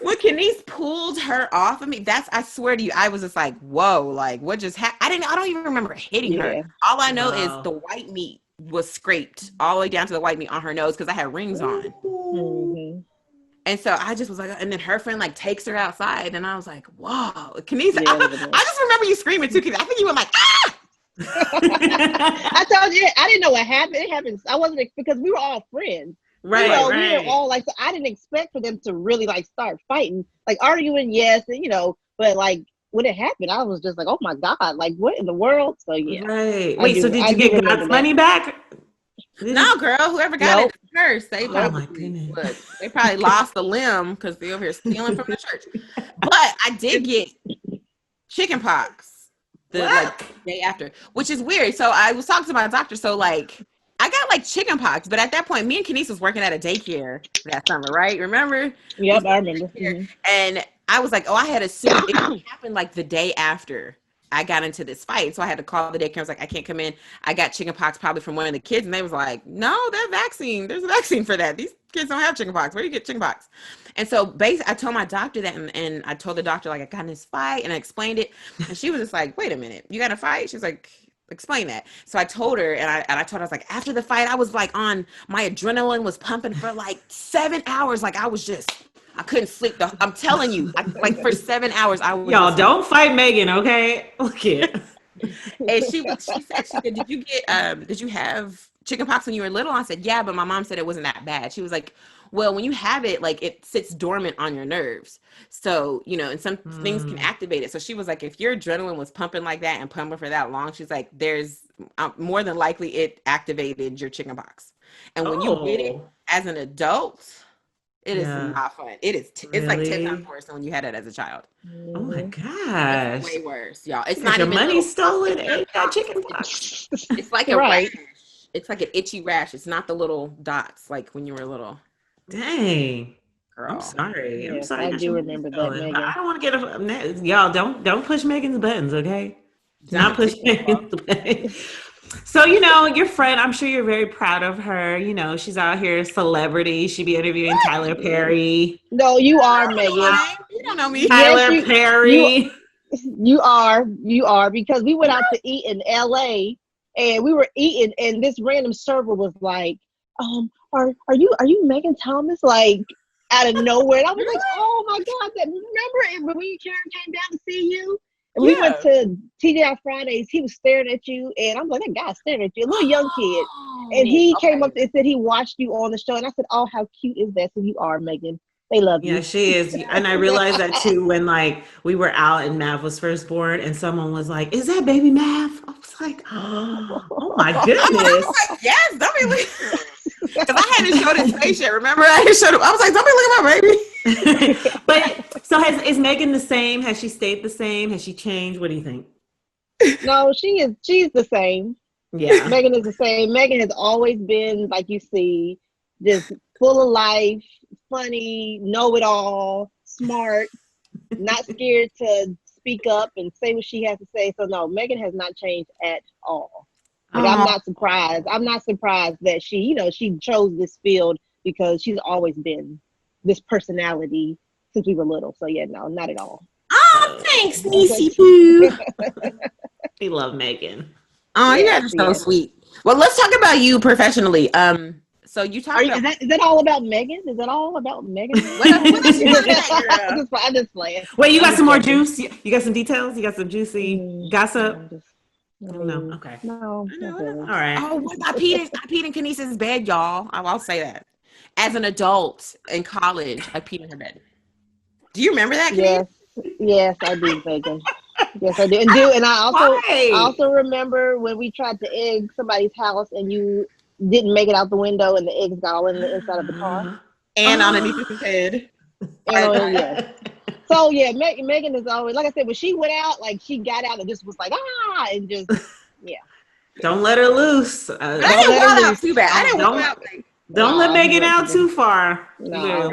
when Kaniece pulled her off of me, I swear to you, I was just like, whoa, like what just happened? I don't even remember hitting her. All I know is the white meat was scraped all the way down to the white meat on her nose because I had rings on. Mm-hmm. And so I just was like, and then her friend like takes her outside, and I was like, whoa, Kaniece. Yeah, I just remember you screaming too, Kaniece. I think you were like, ah! I told you, I didn't know what happened. It happened. I wasn't, because we were all friends. Right, We right. were all like, so I didn't expect for them to really like start fighting, like arguing, yes, and but like when it happened, I was just like, oh my God, like what in the world? So yeah. Right. Wait, so did I you do get remember God's that. money back? No, girl, whoever got Nope. it first, they Oh my probably, goodness. they probably lost a limb because they over here stealing from the church. But I did get chicken pox the like day after, which is weird. So I was talking to my doctor. So like I got like chicken pox, but at that point, me and Kaniece was working at a daycare that summer, right? Remember? Yep, I remember. And I was like, oh, I had assumed it happened like the day after I got into this fight. So I had to call the daycare. I was like, I can't come in. I got chicken pox probably from one of the kids. And they was like, no, that vaccine, there's a vaccine for that. These kids don't have chicken pox. Where do you get chicken pox? And so basically, I told my doctor that, and I told the doctor, like, I got in this fight, and I explained it. And she was just like, wait a minute, you got a fight? She was like, explain that. So I told her, and I told her, I was like, after the fight, I was like my adrenaline was pumping for like 7 hours. Like I couldn't sleep. I'm telling you, like for 7 hours, I was. Y'all don't fight Megan, okay? Look it. And she said, did you have chicken pox when you were little? I said, yeah, but my mom said it wasn't that bad. She was like, well, when you have it, like it sits dormant on your nerves. So, and some things can activate it. So she was like, if your adrenaline was pumping like that and pumping for that long, she's like, there's more than likely it activated your chicken pox. And when you get it as an adult, it is not fun. It's like 10 times worse than when you had it as a child. Oh my gosh. It's way worse, y'all. It's not your even money stolen and got chicken pox. It's like a rash. It's like an itchy rash. It's not the little dots like when you were little. Dang. Girl. I'm sorry. Yes, I do remember that, Megan. I don't want to get y'all don't push Megan's buttons, okay? Do not push Megan's buttons. So, your friend, I'm sure you're very proud of her. She's out here a celebrity. She be interviewing Tyler Perry. No, you are, Megan. You don't know me. Tyler Perry. You are, because we went out to eat in LA and we were eating and this random server was like, are you Megan Thomas? Like out of nowhere. And I was like, oh my God, remember when Karen came down to see you? And we went to TGI Fridays. He was staring at you, and I'm like, that guy's staring at you, a little young kid. And he came up and said he watched you on the show, and I said, oh, how cute is that? So you are, Megan. They love you. Yeah, she is. And I realized that too when we were out and Mav was first born, and someone was like, is that baby Mav? I was like, oh my goodness. I was like, yes, don't be looking. Because I hadn't showed his face yet. Remember, I was like, don't be looking at my baby. But so is Megan the same? Has she stayed the same? Has she changed? What do you think? No, she's the same. Yeah. Megan is the same. Megan has always been, like you see, just full of life, funny, know-it-all, smart, not scared to speak up and say what she has to say. So no, Megan has not changed at all. Like, I'm not surprised. I'm not surprised that she chose this field because she's always been this personality since we were little. So yeah, no, not at all. Oh, thanks, Niecy Poo. We love Megan. Oh, you guys are so sweet. Well, let's talk about you professionally. So you talked about... Is that all about Megan? Is that all about Megan? I'm just playing. Wait, you got some more juice? You got some details? You got some juicy gossip? No. Okay. No. All right. Oh, I peed in Kaniece's bed, y'all. I'll say that. As an adult in college, I peed in her bed. Do you remember that, Kaniece? Yes, I do, Megan. Yes, I do. And I also remember when we tried to egg somebody's house and you didn't make it out the window and the eggs got all in the inside of the car. And underneath his head. So yeah, Megan is always, like I said, when she went out, like she got out and just was like, and just, yeah. Don't let her loose. I didn't want out too bad. I didn't want out. Don't let Megan out too far. No.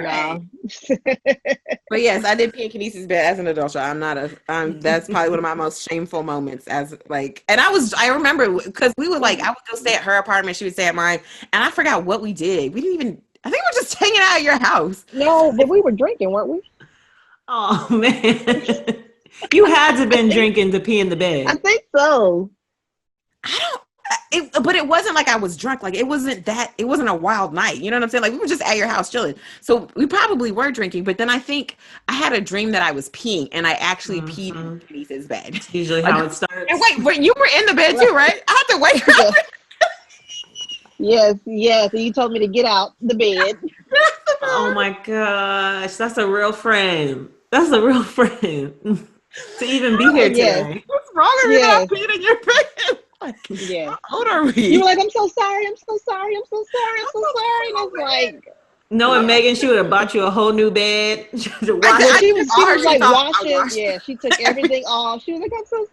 But yes, I did pee in Kaniece's bed as an adult. That's probably one of my most shameful moments and I remember because we would I would go stay at her apartment. She would stay at mine. And I forgot what we did. I think we were just hanging out at your house. No, but we were drinking, weren't we? Oh man. You had to have been drinking to pee in the bed. I think so. But it wasn't like I was drunk. Like it wasn't a wild night. You know what I'm saying? Like we were just at your house chilling. So we probably were drinking, but then I think I had a dream that I was peeing and I actually peed in Kaniece's bed. That's usually how it starts. And wait, you were in the bed too, right? I had to wake her up. Yes. And you told me to get out the bed. Oh my gosh. That's a real friend. To even be here today. What's wrong with me not peeing in your bed? How old are we? You were like, I'm so sorry. And I was like, knowing Megan, she would have bought you a whole new bed. She was like washing. Yeah, she took everything off. She was like, I'm so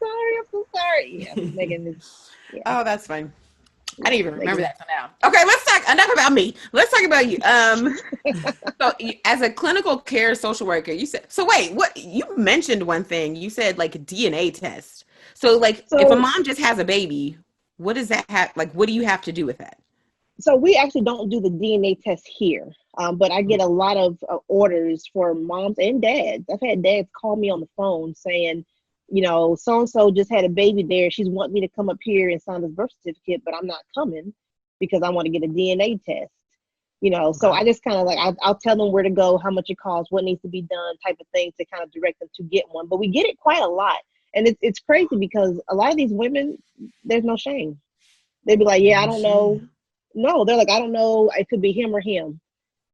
sorry. Yeah, Megan is. Yeah. Oh, that's fine. I didn't even remember that till now. Okay, let's talk enough about me. Let's talk about you. So as a clinical care social worker, you said, so wait, what you mentioned one thing. You said like a DNA test. So like if a So mom just has a baby, what does that have like what do you have to do with that? so we actually don't do the DNA test here, but I get a lot of orders for moms and dads. I've had dads call me on the phone saying, so and so just had a baby there. She's wanting me to come up here and sign this birth certificate, but I'm not coming because I want to get a DNA test. So I just kind of like I'll tell them where to go, how much it costs, what needs to be done, type of thing to kind of direct them to get one. But we get it quite a lot, and it's crazy because a lot of these women, there's no shame. They'd be like, yeah, I don't know. No, they're like, I don't know. It could be him or him.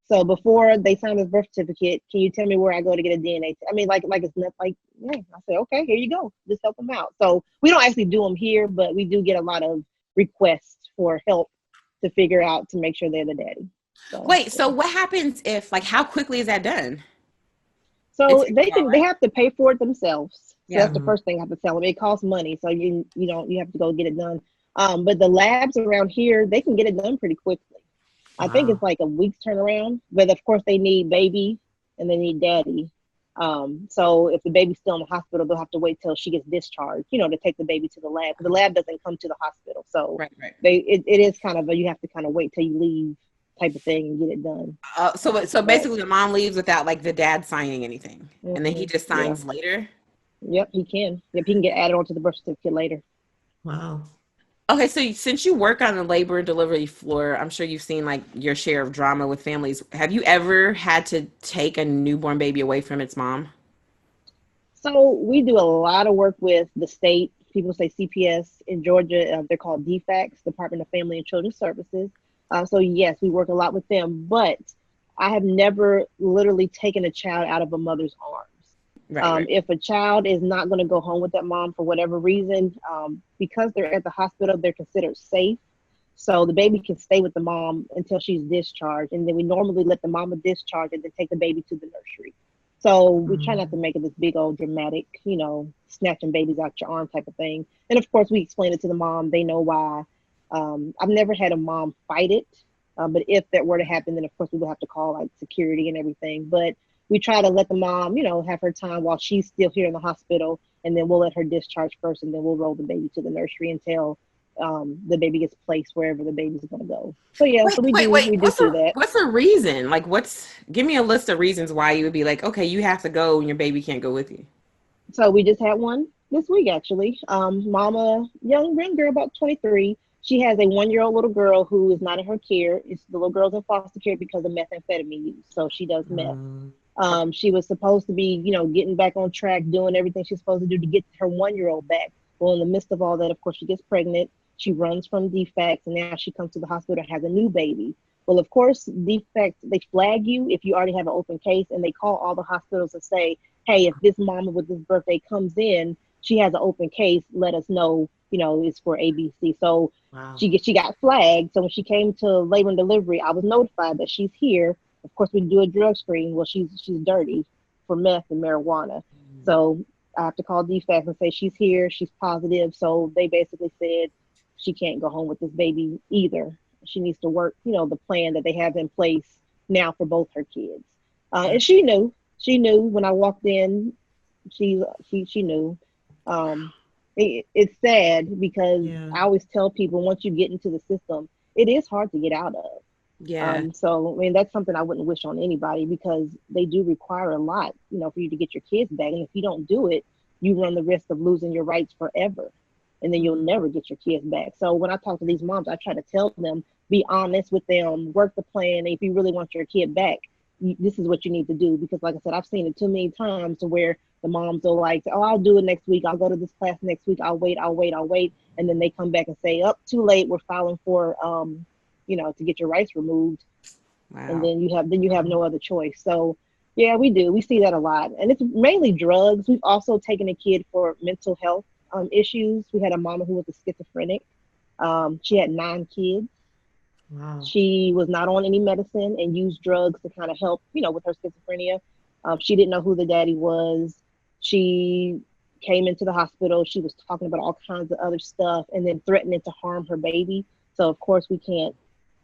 So before they sign this birth certificate, can you tell me where I go to get a DNA test? I mean, like it's not like, yeah. I say, okay, here you go. Just help them out. So we don't actually do them here, but we do get a lot of requests for help to figure out to make sure they're the daddy. So, Wait, so what happens if like how quickly is that done? So It's they have to pay for it themselves. So Yeah. that's the first thing I have to tell them. It costs money, so you have to go get it done. But the labs around here, they can get it done pretty quickly. I think it's like a week's turnaround, but of course they need baby and they need daddy. So if the baby's still in the hospital, they'll have to wait till she gets discharged, to take the baby to the lab. The lab doesn't come to the hospital. So right. it is kind of you have to kind of wait till you leave type of thing and get it done. So basically the mom leaves without like the dad signing anything. And then he just signs later. Yep, he can. Yep, he can get added onto the birth certificate later. Wow. Okay, so since you work on the labor and delivery floor, I'm sure you've seen like your share of drama with families. Have you ever had to take a newborn baby away from its mom? So we do a lot of work with the state. People say CPS in Georgia. They're called DFACS, Department of Family and Children's Services. So yes, we work a lot with them. But I have never literally taken a child out of a mother's arms. Right. If a child is not going to go home with that mom for whatever reason, because they're at the hospital, they're considered safe. So the baby can stay with the mom until she's discharged. And then we normally let the mama discharge and then take the baby to the nursery. So we try not to make it this big old dramatic, snatching babies out your arm type of thing. And of course, we explain it to the mom. They know why. I've never had a mom fight it. But if that were to happen, then of course we would have to call like security and everything. But we try to let the mom, have her time while she's still here in the hospital, and then we'll let her discharge first, and then we'll roll the baby to the nursery until the baby gets placed wherever the baby's going to go. So yeah, so we do do that. What's the reason? Like, give me a list of reasons why you would be like, okay, you have to go and your baby can't go with you. So we just had one this week, actually. Mama, young girl, about 23. She has a 1-year-old little girl who is not in her care. The little girl's in foster care because of methamphetamine use. So she does meth. She was supposed to be, getting back on track, doing everything she's supposed to do to get her 1-year-old back. Well, in the midst of all that, of course, she gets pregnant. She runs from DFACS, and now she comes to the hospital and has a new baby. Well, of course, DFACS, they flag you if you already have an open case, and they call all the hospitals and say, hey, if this mama with this birthday comes in, she has an open case, let us know, it's for ABC. So she got flagged. So when she came to labor and delivery, I was notified that she's here. Of course, we do a drug screen. Well, she's dirty for meth and marijuana. So I have to call DFACS and say she's here, she's positive. So they basically said she can't go home with this baby either. She needs to work, the plan that they have in place now for both her kids. And she knew when I walked in, she knew. It's sad because I always tell people once you get into the system, it is hard to get out of. So I mean, that's something I wouldn't wish on anybody because they do require a lot, for you to get your kids back. And if you don't do it, you run the risk of losing your rights forever. And then you'll never get your kids back. So when I talk to these moms, I try to tell them, be honest with them, work the plan. If you really want your kid back, this is what you need to do. Because like I said, I've seen it too many times to where the moms are like, oh, I'll do it next week. I'll go to this class next week. I'll wait. And then they come back and say, oh, too late. We're filing for, to get your rights removed. Wow. And then you have no other choice. So yeah, we do. We see that a lot. And it's mainly drugs. We've also taken a kid for mental health issues. We had a mama who was a schizophrenic. She had 9 kids. Wow. She was not on any medicine and used drugs to kind of help, with her schizophrenia. She didn't know who the daddy was. She came into the hospital. She was talking about all kinds of other stuff and then threatening to harm her baby. So of course we can't,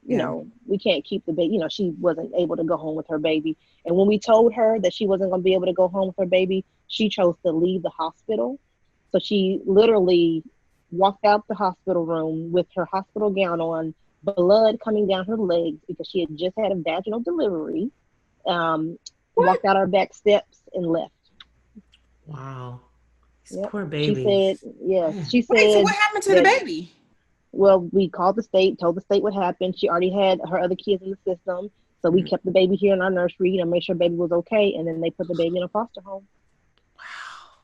Yeah. we can't keep the baby. She wasn't able to go home with her baby. And when we told her that she wasn't going to be able to go home with her baby, she chose to leave the hospital. So she literally walked out the hospital room with her hospital gown on, blood coming down her legs because she had just had a vaginal delivery. Um, What? Walked out our back steps and left. Wow. These Yep. poor She said, babies. yes. Man. She Wait, so what said happened to the that, baby? well, we called the state, told the state what happened. She already had her other kids in the system. So we Mm. kept the baby here in our nursery, made sure baby was okay. And then they put the baby in a foster home.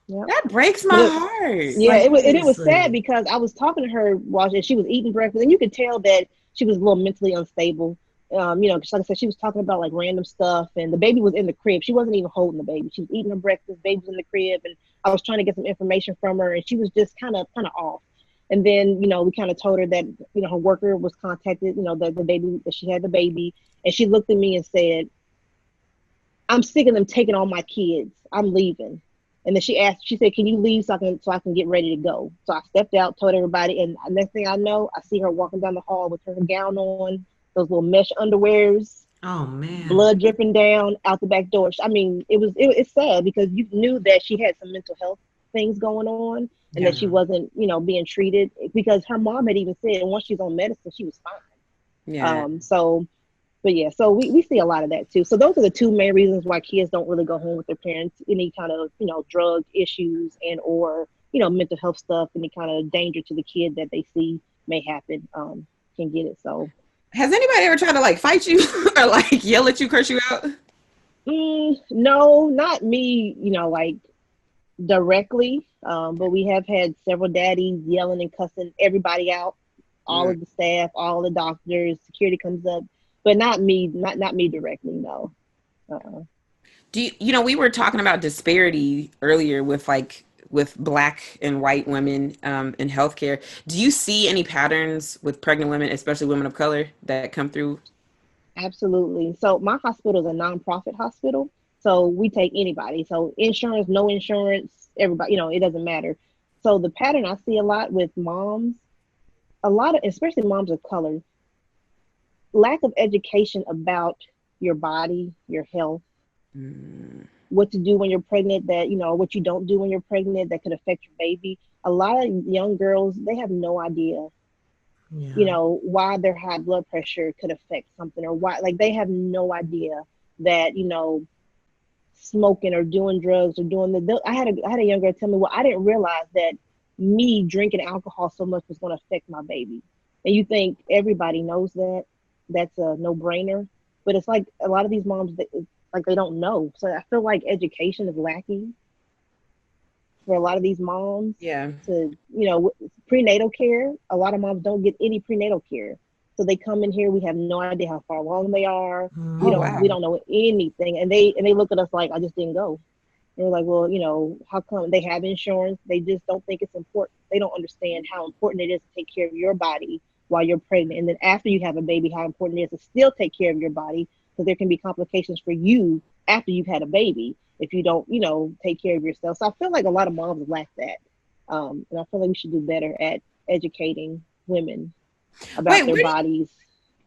Yep. That breaks But my heart. yeah, it was sad Seriously. because I was talking to her while she was eating breakfast, and you could tell that she was a little mentally unstable. 'Cause like I said, she was talking about like random stuff, and the baby was in the crib. She wasn't even holding the baby. She was eating her breakfast. Baby was in the crib, and I was trying to get some information from her, and she was just kind of off. And then we kind of told her that her worker was contacted. That the baby that she had the baby, and she looked at me and said, "I'm sick of them taking all my kids. I'm leaving." And then she said, "Can you leave so I can get ready to go?" So I stepped out, told everybody, and next thing I know, I see her walking down the hall with her gown on, those little mesh underwears, Oh man. blood dripping down out the back door. I mean, it's sad because you knew that she had some mental health things going on and that Yeah. she wasn't, being treated because her mom had even said once she's on medicine, she was fine. Yeah. But yeah, so we see a lot of that too. So those are the two main reasons why kids don't really go home with their parents. Any kind of, drug issues and or, mental health stuff, any kind of danger to the kid that they see may happen, can get it. So Has anybody ever tried to like fight you or like yell at you, curse you out? no, not me, like directly. But we have had several daddies yelling and cussing everybody out, all Mm. of the staff, all the doctors, security comes up, but not me, not me directly, no. Uh-uh. We were talking about disparity earlier with black and white women in healthcare. Do you see any patterns with pregnant women, especially women of color, that come through? Absolutely. So my hospital is a nonprofit hospital. So we take anybody. So insurance, no insurance, everybody, it doesn't matter. So the pattern I see a lot with moms, a lot of, especially moms of color, lack of education about your body, your health, Mm, what to do when you're pregnant, that, what you don't do when you're pregnant that could affect your baby. A lot of young girls, they have no idea, Yeah. why their high blood pressure could affect something or why, like they have no idea that, smoking or doing drugs or doing I had a young girl tell me, well, I didn't realize that me drinking alcohol so much was going to affect my baby. And you think everybody knows that that's a no-brainer, but it's like a lot of these moms like they don't know. So I feel like education is lacking for a lot of these moms yeah. to, prenatal care. A lot of moms don't get any prenatal care. So they come in here, we have no idea how far along they are. We Oh Mm. don't we wow. don't know anything. And they look at us like, I just didn't go. And we're like, well, how come they have insurance? They just don't think it's important. They don't understand how important it is to take care of your body while you're pregnant. And then after you have a baby, how important it is to still take care of your body because there can be complications for you after you've had a baby if you don't, take care of yourself. So I feel like a lot of moms lack that. And I feel like we should do better at educating women about Wait, their bodies.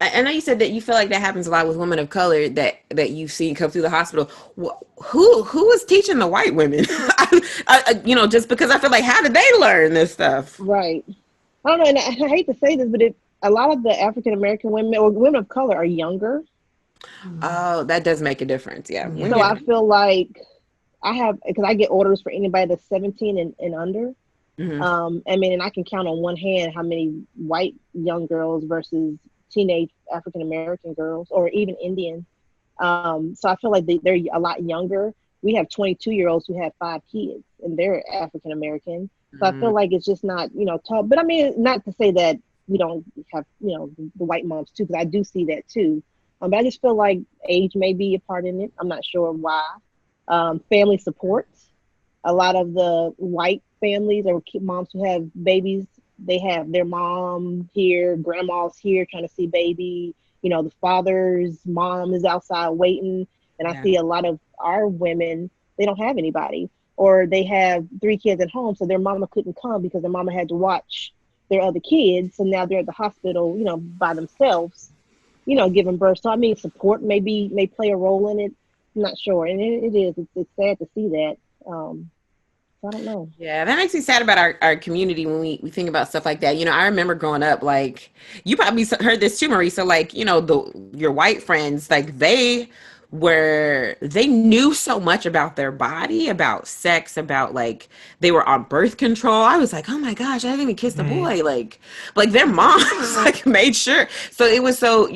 I know you said that you feel like that happens a lot with women of color that you've seen come through the hospital. Who was teaching the white women? Just because I feel like how did they learn this stuff? Right. I don't know, and I hate to say this, but a lot of the African American women or women of color are younger. Mm. Oh, that does make a difference. Yeah, when So Yeah. you're I feel like because I get orders for anybody that's 17 and under. mhm. I mean, and I can count on one hand how many white young girls versus teenage African American girls or even Indian. So I feel like they're a lot younger. We have 22-year-olds who have 5 kids and they're African American. So I Mm, feel like it's just not, tough. But I mean, not to say that we don't have, the white moms too, because I do see that too. But I just feel like age may be a part in it. I'm not sure why. Family support. A lot of the white families or moms who have babies, they have their mom here, grandma's here trying to see baby. The father's mom is outside waiting. And I yeah. see a lot of our women, they don't have anybody, or they have 3 kids at home, so their mama couldn't come because their mama had to watch, their other kids. So now they're at the hospital, by themselves, giving birth. So I mean, support may play a role in it. I'm not sure, and it is. It's sad to see that. So I don't know. Yeah, that makes me sad about our community when we think about stuff like that. I remember growing up, like, you probably heard this too, Marisa, like, your white friends, like, they knew so much about their body, about sex, about, like, they were on birth control. I was like, oh my gosh, I haven't even kissed a boy. Like their moms, like, made sure. So it was so,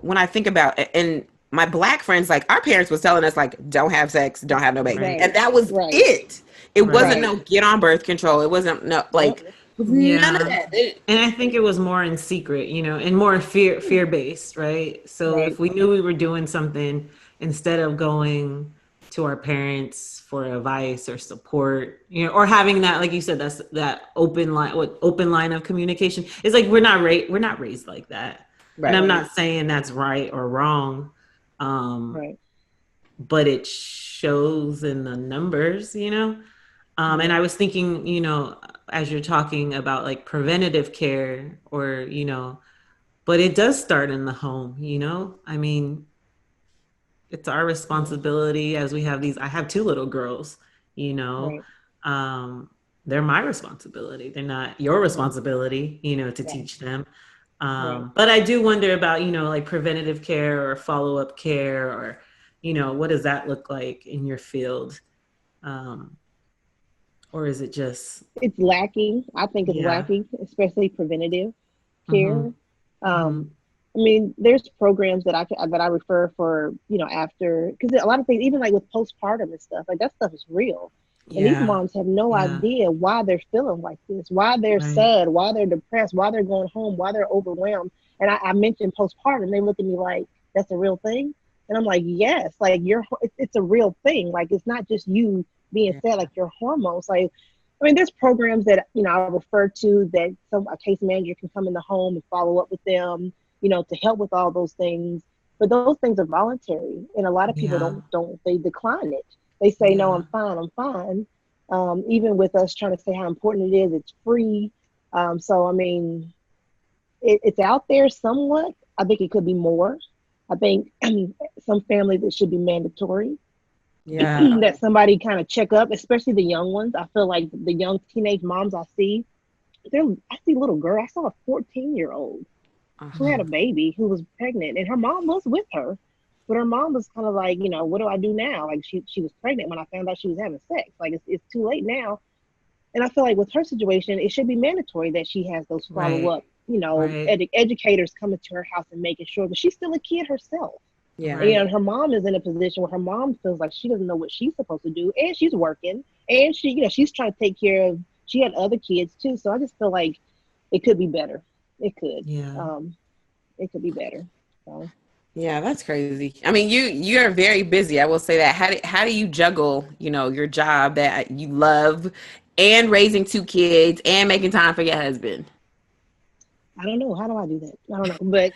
when I think about it, and my black friends, like, our parents was telling us, like, don't have sex, don't have no baby. Right. And that was Right. it. It wasn't Right. no get on birth control. It wasn't no, like, none of that. And I think it was more in secret, and more fear based, right? So Right. if we knew we were doing something, instead of going to our parents for advice or support, or having that, like you said, that's that open line of communication. It's like we're not raised like that. Right. And I'm not saying that's right or wrong. Right. But it shows in the numbers, and I was thinking, as you're talking about like preventative care or, but it does start in the home, I mean, it's our responsibility as we have I have 2 little girls, Right. They're my responsibility. They're not your responsibility, to teach them. Right. But I do wonder about, like preventative care or follow-up care or, what does that look like in your field? Or is it just... It's lacking. I think it's lacking, especially preventative care. I mean, there's programs that I refer for, after, because a lot of things, even like with postpartum and stuff, like that stuff is real. And these moms have no idea why they're feeling like this, why they're sad, why they're depressed, why they're going home, why they're overwhelmed. And I mentioned postpartum, they look at me like, that's a real thing. And I'm like, yes, like it's a real thing. Like, it's not just you being sad, like your hormones. Like, I mean, there's programs that, I refer to that a case manager can come in the home and follow up with them, to help with all those things. But those things are voluntary. And a lot of people they decline it. They say, no, I'm fine. Even with us trying to say how important it is, it's free. So, I mean, it's out there somewhat. I think it could be more. I think some families, it should be mandatory. Yeah. That somebody kind of check up, especially the young ones. I feel like the young teenage moms I see a little girl. I saw a 14-year-old who had a baby who was pregnant, and her mom was with her. But her mom was kind of like, what do I do now? Like, she was pregnant when I found out she was having sex. Like, it's too late now. And I feel like with her situation, it should be mandatory that she has those follow-up, educators coming to her house and making sure that she's still a kid herself. Yeah. And her mom is in a position where her mom feels like she doesn't know what she's supposed to do. And she's working. And she's trying to take care of, she had other kids too. So I just feel like it could be better. It could. Yeah. It could be better. So. Yeah, that's crazy. I mean, you're very busy. I will say that. How do you juggle, your job that you love and raising 2 kids and making time for your husband? I don't know. How do I do that? I don't know. But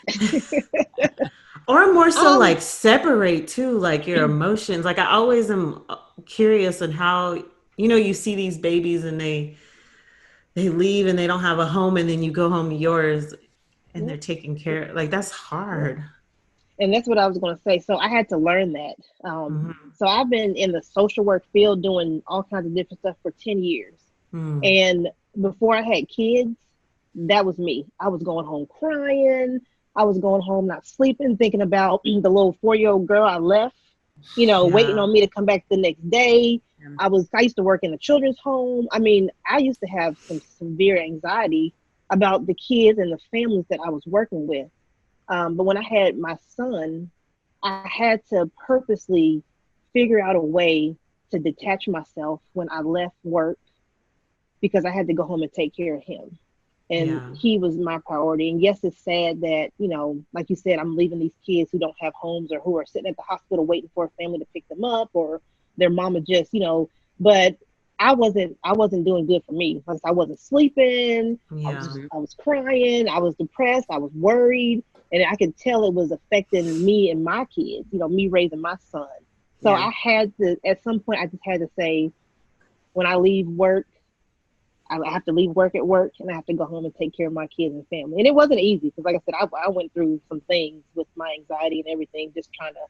or more so like separate too, like your emotions. Like, I always am curious on how, you see these babies and they leave and they don't have a home, and then you go home to yours and they're taking care of, like, that's hard. And that's what I was going to say. So I had to learn that. So I've been in the social work field doing all kinds of different stuff for 10 years. And before I had kids, that was me. I was going home crying. I was going home not sleeping, thinking about the little 4-year-old girl I left, waiting on me to come back the next day. I used to work in a children's home. I mean, I used to have some severe anxiety about the kids and the families that I was working with. But when I had my son, I had to purposely figure out a way to detach myself when I left work, because I had to go home and take care of him. And he was my priority. And yes, it's sad that, like you said, I'm leaving these kids who don't have homes or who are sitting at the hospital waiting for a family to pick them up, or their mama just, but I wasn't doing good for me. I wasn't sleeping. I was crying. I was depressed. I was worried. And I could tell it was affecting me and my kids, me raising my son. So I had to, at some point, I just had to say, when I leave work, I have to leave work at work, and I have to go home and take care of my kids and family. And it wasn't easy because, like I said, I went through some things with my anxiety and everything, just trying to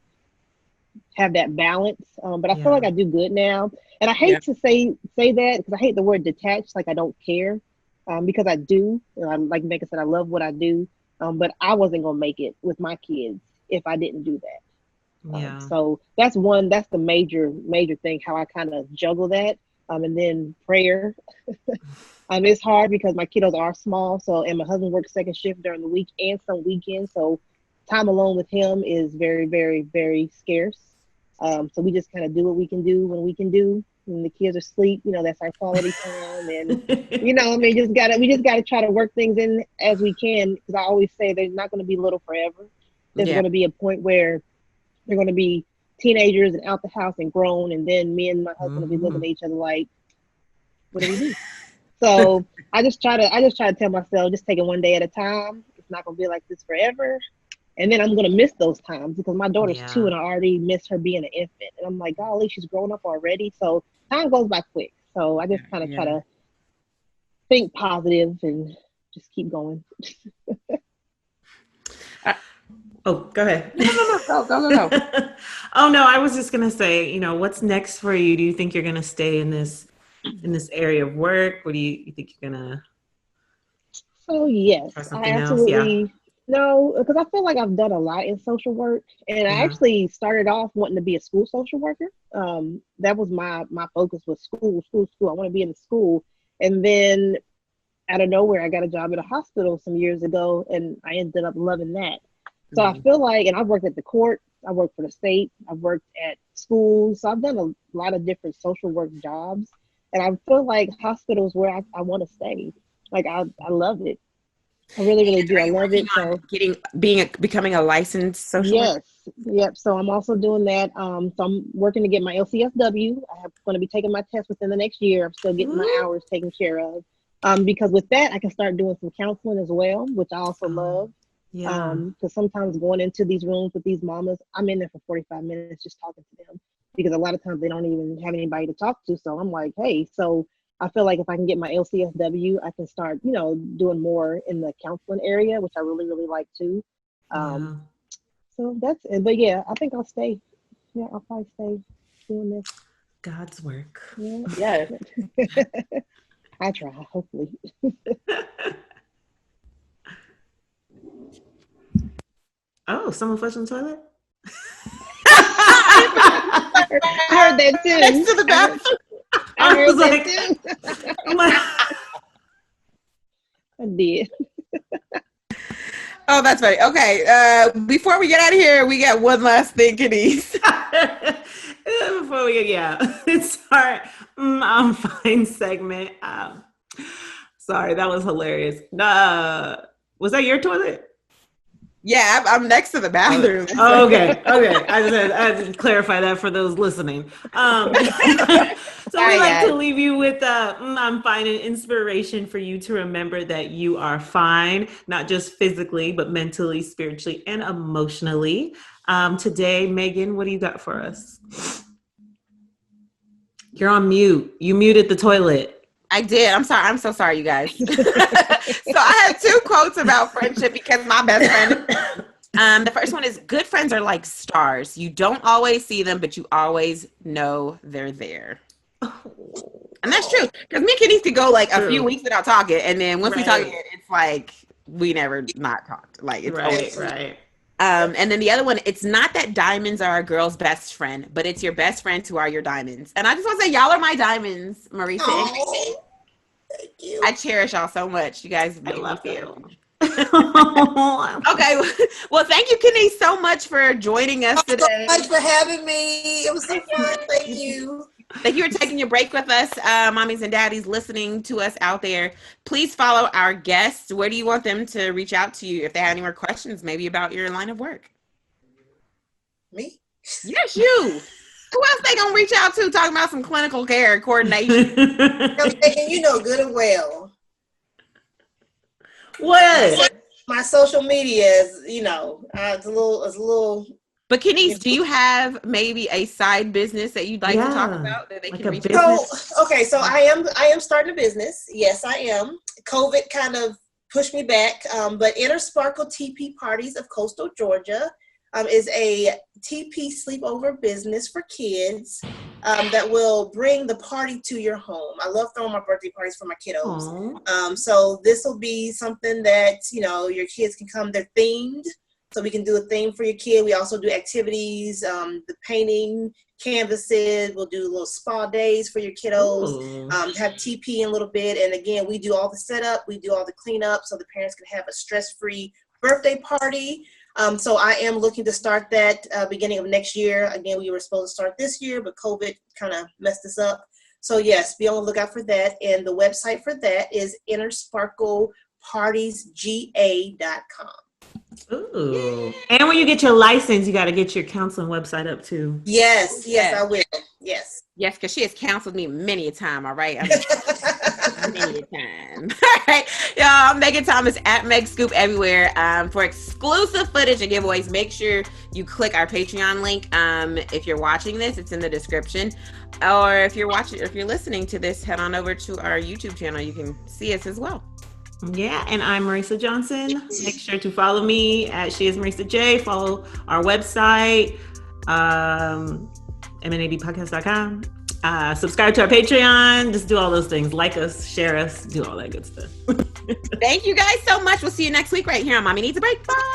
have that balance. But I feel like I do good now. And I hate to say that because I hate the word detached, like I don't care, because I do. Like Megan said, I love what I do. But I wasn't going to make it with my kids if I didn't do that. So that's the major thing, how I kind of juggle that. And then prayer. It's hard because my kiddos are small. So, and my husband works second shift during the week and some weekends. So time alone with him is very, very, very scarce. So we just kind of do what we can do when we can do. When the kids are asleep, that's our quality time. And, we just gotta try to work things in as we can. Because I always say there's not going to be little forever. There's going to be a point where they're going to be teenagers and out the house and grown. And then me and my husband will be looking at each other like, what do we do? So I just try to tell myself, just take it one day at a time. It's not going to be like this forever. And then I'm going to miss those times because my daughter's 2 and I already miss her being an infant. And I'm like, golly, she's grown up already. So time goes by quick. So I just kind of try to think positive and just keep going. Oh, go ahead. No. Go. Oh, no, I was just going to say, what's next for you? Do you think you're going to stay in this area of work? What do you think you're going to? So, yes, I absolutely. No, because I feel like I've done a lot in social work, and I actually started off wanting to be a school social worker. That was my focus was school. I want to be in the school, and then out of nowhere, I got a job at a hospital some years ago, and I ended up loving that. So I feel like, and I've worked at the court, I worked for the state, I've worked at schools, so I've done a lot of different social work jobs, and I feel like hospitals where I want to stay. Like I love it. I really, really do. I love it. So becoming a licensed social worker? Yep. So I'm also doing that. So I'm working to get my LCSW. I'm going to be taking my test within the next year. I'm still getting my hours taken care of. Because with that, I can start doing some counseling as well, which I also love. Because sometimes going into these rooms with these mamas, I'm in there for 45 minutes just talking to them because a lot of times they don't even have anybody to talk to. So I'm like, hey, so I feel like if I can get my LCSW, I can start, doing more in the counseling area, which I really, really like too. So that's it. But yeah, I think I'll stay. Yeah, I'll probably stay doing this. God's work. Yeah. I try, hopefully. Oh, someone flushed in the toilet? I heard that too. Next to the bathroom. I heard that too. I did. Oh, that's funny. Okay. Before we get out of here, we got one last thing, Kaniece. Before we it's our I'm fine segment. Sorry, that was hilarious. Was that your toilet? Yeah, I'm next to the bathroom. Oh, okay. I had to clarify that for those listening. So we like to leave you with I'm fine, an inspiration for you to remember that you are fine, not just physically, but mentally, spiritually, and emotionally. Today, Megan, what do you got for us? You're on mute. You muted the toilet. I did. I'm sorry. I'm so sorry, you guys. So I have 2 quotes about friendship because my best friend. The first one is, good friends are like stars. You don't always see them, but you always know they're there. And that's true. Because me and Kaniece could go like a few weeks without talking. And then once we talk again, it's like we never not talked. Like it's always right. And then the other one, it's not that diamonds are a girl's best friend, but it's your best friends who are your diamonds. And I just want to say, y'all are my diamonds, Marisa. Oh, thank you. I cherish y'all so much. You guys make me feel. Okay. Well, thank you, Kaniece, so much for joining us today. So much for having me. It was so fun. Thank you. Thank you for taking your break with us, mommies and daddies listening to us out there. Please follow our guests. Where do you want them to reach out to you if they have any more questions, maybe about your line of work? Me? Yes, you. Who else they gonna reach out to talking about some clinical care coordination? You know good and well. What? My social media is, it's a little But Kaniece, do you have maybe a side business that you'd like to talk about that they like can a reach? business? So, okay, so I am starting a business. Yes, I am. COVID kind of pushed me back, but Inner Sparkle TP Parties of Coastal Georgia is a TP sleepover business for kids that will bring the party to your home. I love throwing my birthday parties for my kiddos. So this will be something that, your kids can come, they're themed. So we can do a theme for your kid. We also do activities, the painting, canvases. We'll do little spa days for your kiddos, have TP in a little bit. And again, we do all the setup. We do all the cleanup so the parents can have a stress-free birthday party. So I am looking to start that beginning of next year. Again, we were supposed to start this year, but COVID kind of messed us up. So yes, be on the lookout for that. And the website for that is innersparklepartiesga.com. Ooh. And when you get your license, you got to get your counseling website up too. Yes, I will. Yes. Yes, because she has counseled me many a time, all right? Many a time. All right. Y'all, I'm Megan Thomas at Meg Scoop everywhere. For exclusive footage and giveaways, make sure you click our Patreon link. If you're watching this, it's in the description. Or if you're listening to this, head on over to our YouTube channel. You can see us as well. Yeah, and I'm Marisa Johnson. Make sure to follow me at She Is Marisa J. Follow our website, mnadpodcast.com. Subscribe to our Patreon. Just do all those things. Like us, share us, do all that good stuff. Thank you guys so much. We'll see you next week right here on Mommy Needs a Break. Bye.